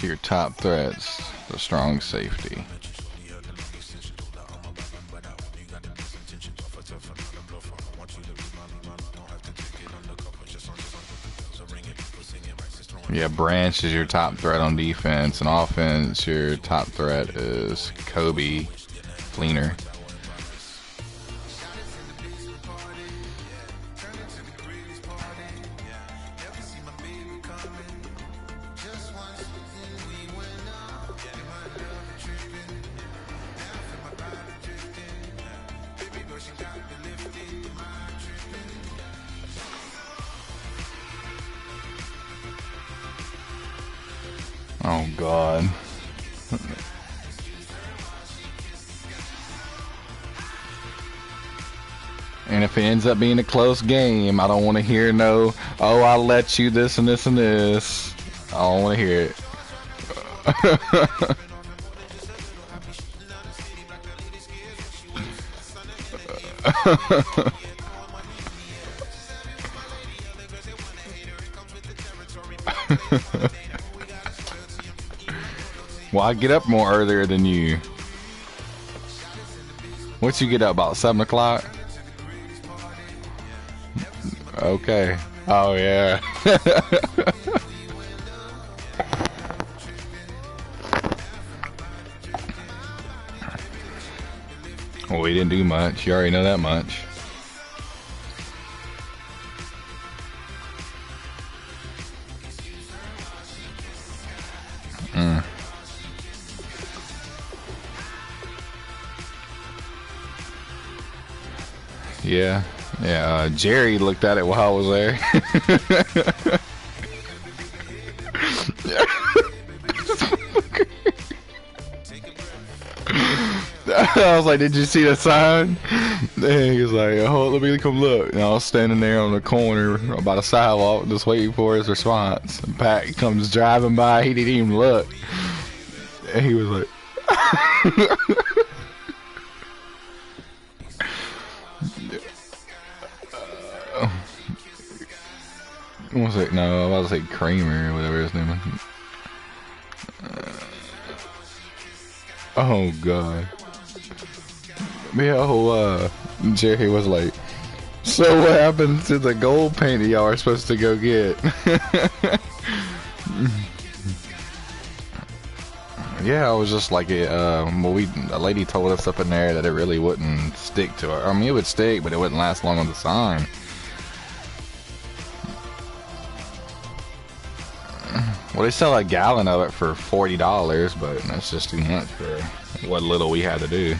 D: Your top threats, the strong safety. Yeah, Branch is your top threat on defense, and offense, your top threat is Kobe Fleener. Oh God. And if it ends up being a close game, I don't want to hear no, oh, I'll let you this and this and this. I don't want to hear it. Well, I get up more earlier than you. Once you get up, about 7 o'clock? Okay. Oh, yeah. Well, we didn't do much. You already know that much. Yeah, yeah. Jerry looked at it while I was there. I was like, "Did you see the sign?" And he was like, "Oh, let me come look." And I was standing there on the corner by the sidewalk, just waiting for his response. And Pat comes driving by. He didn't even look, and he was like. What was it? No, I was like Kramer or whatever his name is. Oh God. Yeah, Jerry was like, so what happened to the gold paint that y'all are supposed to go get? Yeah, it was just like it. Well, a lady told us up in there that it really wouldn't stick to her. I mean, it would stick, but it wouldn't last long on the sign. Well, they sell a gallon of it for $40, but that's just too much for what little we had to do.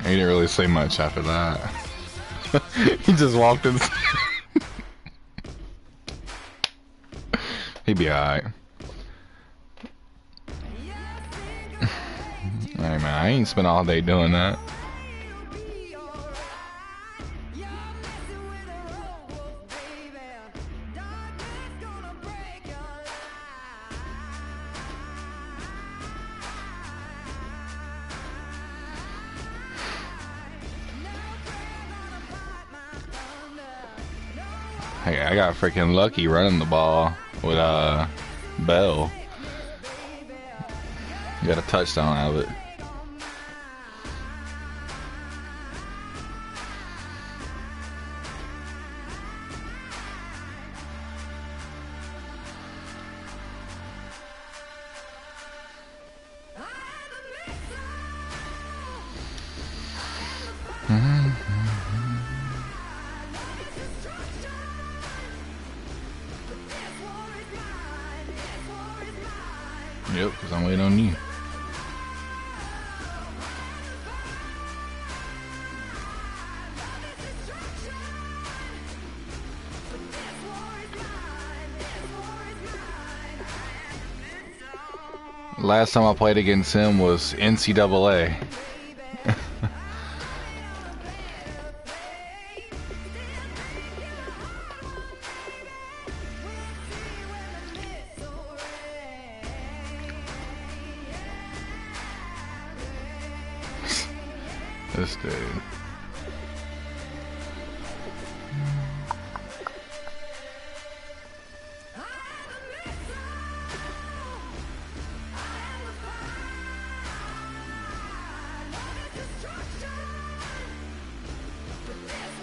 D: He didn't really say much after that. He just walked in. He'd be alright. Hey man, I ain't spent all day doing that. Hey, I got freaking lucky running the ball with Bell. Got a touchdown out of it. Yep, because I'm waiting on you. Last time I played against him was NCAA. This dude.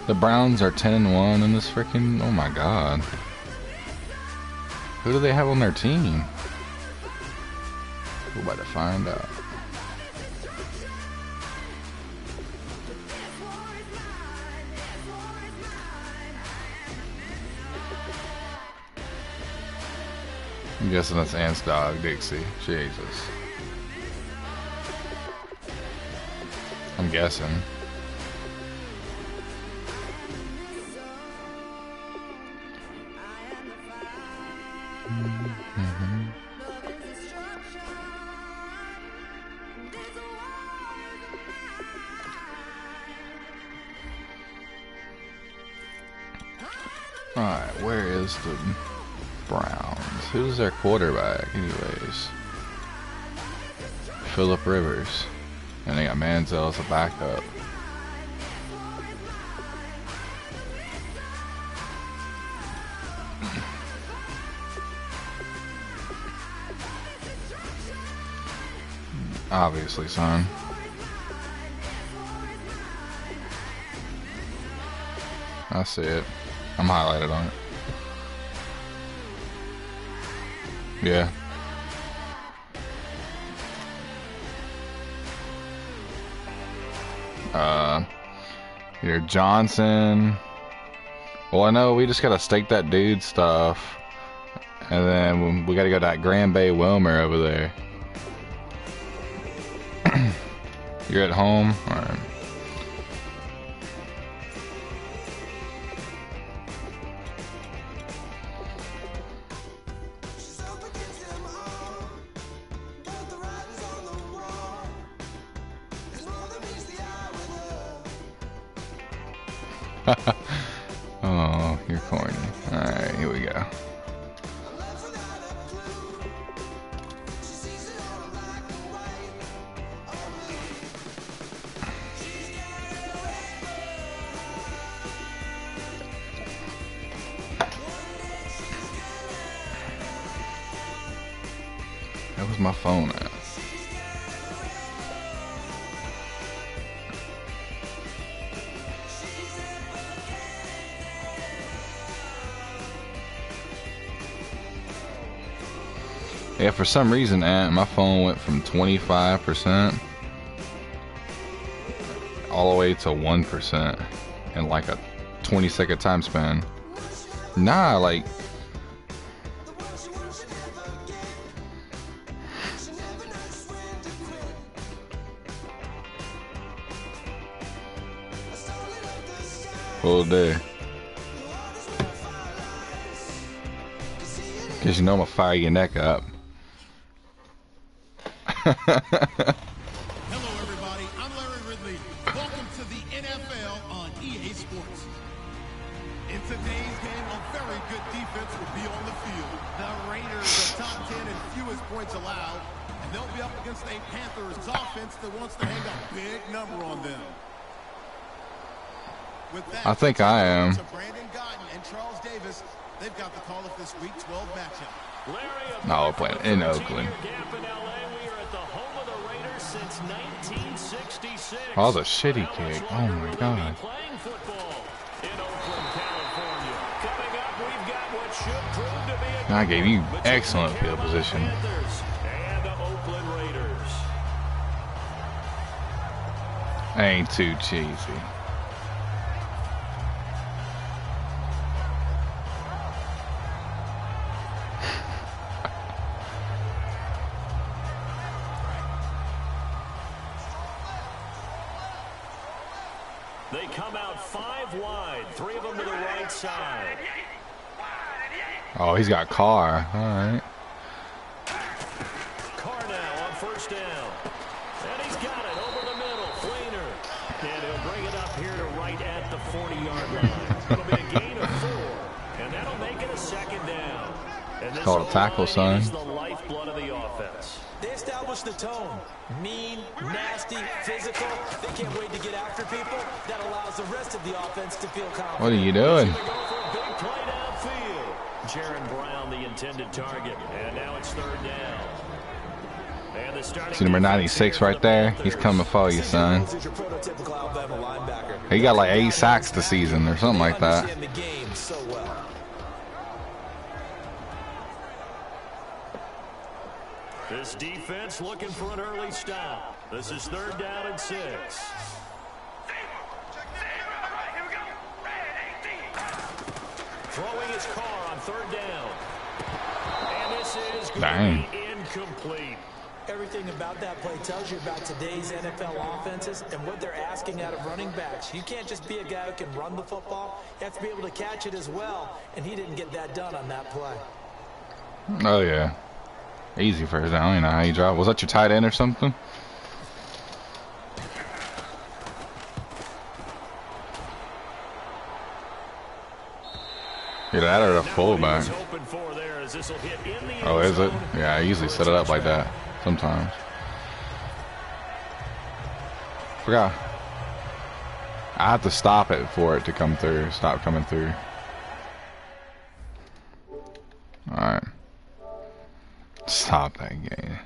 D: The Browns are 10-1 in this freaking. Oh my god. Who do they have on their team? We're about to find out. I'm guessing that's Ant's dog, Dixie. Jesus. I'm guessing. Alright, where is the Browns? Who's their quarterback, anyways? Phillip Rivers. And they got Manziel as a backup. Obviously, son. I see it. I'm highlighted on it. Yeah. Here, Johnson. Well, I know we just gotta stake that dude's stuff. And then we gotta go to that Grand Bay Wilmer over there. You're at home? Alright. Oh, you're corny. Alright, here we go. That was my phone at. Yeah, for some reason, my phone went from 25% all the way to 1% in like a 20-second time span. Nah, like. Full day. Cause you know I'm gonna fire your neck up.
F: Hello everybody, I'm Larry Ridley. Welcome to the NFL on EA Sports. In today's game, a very good defense will be on the field. The Raiders are top 10 in fewest points allowed, and they'll be up against a Panthers offense that wants to hang a big number on them. With that,
D: I think I am.
F: Brandon Gotton and Charles Davis, they've got the call of this Week 12 matchup.
D: No, we're playing in Oakland. Oh, the shitty kick. Oh my god. I gave you excellent field position. Ain't too cheesy.
A: They come out 5 wide, 3 of them to the right side.
D: Oh, he's got Carr. All right.
A: Carr now on first down. And he's got it over the middle. Fleener. And he'll bring it up here to right at the 40-yard line. It'll be a gain of 4. And that'll make it a second down. And this
D: Called a tackle, son.
A: is the lifeblood of the offense.
B: They established the tone. Mean, nasty, physical. They can't wait to get after people. That allows the rest of the offense to feel confident.
D: What are you doing?
A: Go for a big play downfield. Jaron Brown, the intended target. And now it's 3rd down. And the starting
D: See number 96 right there? He's coming for you, son.
B: This is your prototypical Alabama linebacker.
D: He got like 8 sacks this season or something like that.
B: They understand the game so well.
A: This defense looking for an early stop. This is 3rd down and 6. Throwing his car on 3rd down. And this is going to be incomplete.
B: Everything about that play tells you about today's NFL offenses and what they're asking out of running backs. You can't just be a guy who can run the football. You have to be able to catch it as well. And he didn't get that done on that play.
D: Oh, yeah. Easy first down. You know how you drive. Was that your tight end or something? Either that or a fullback. Oh, is it? Yeah, I usually set it up like that sometimes. Forgot. I have to stop it for it to come through. Stop coming through. Alright. Stop that game.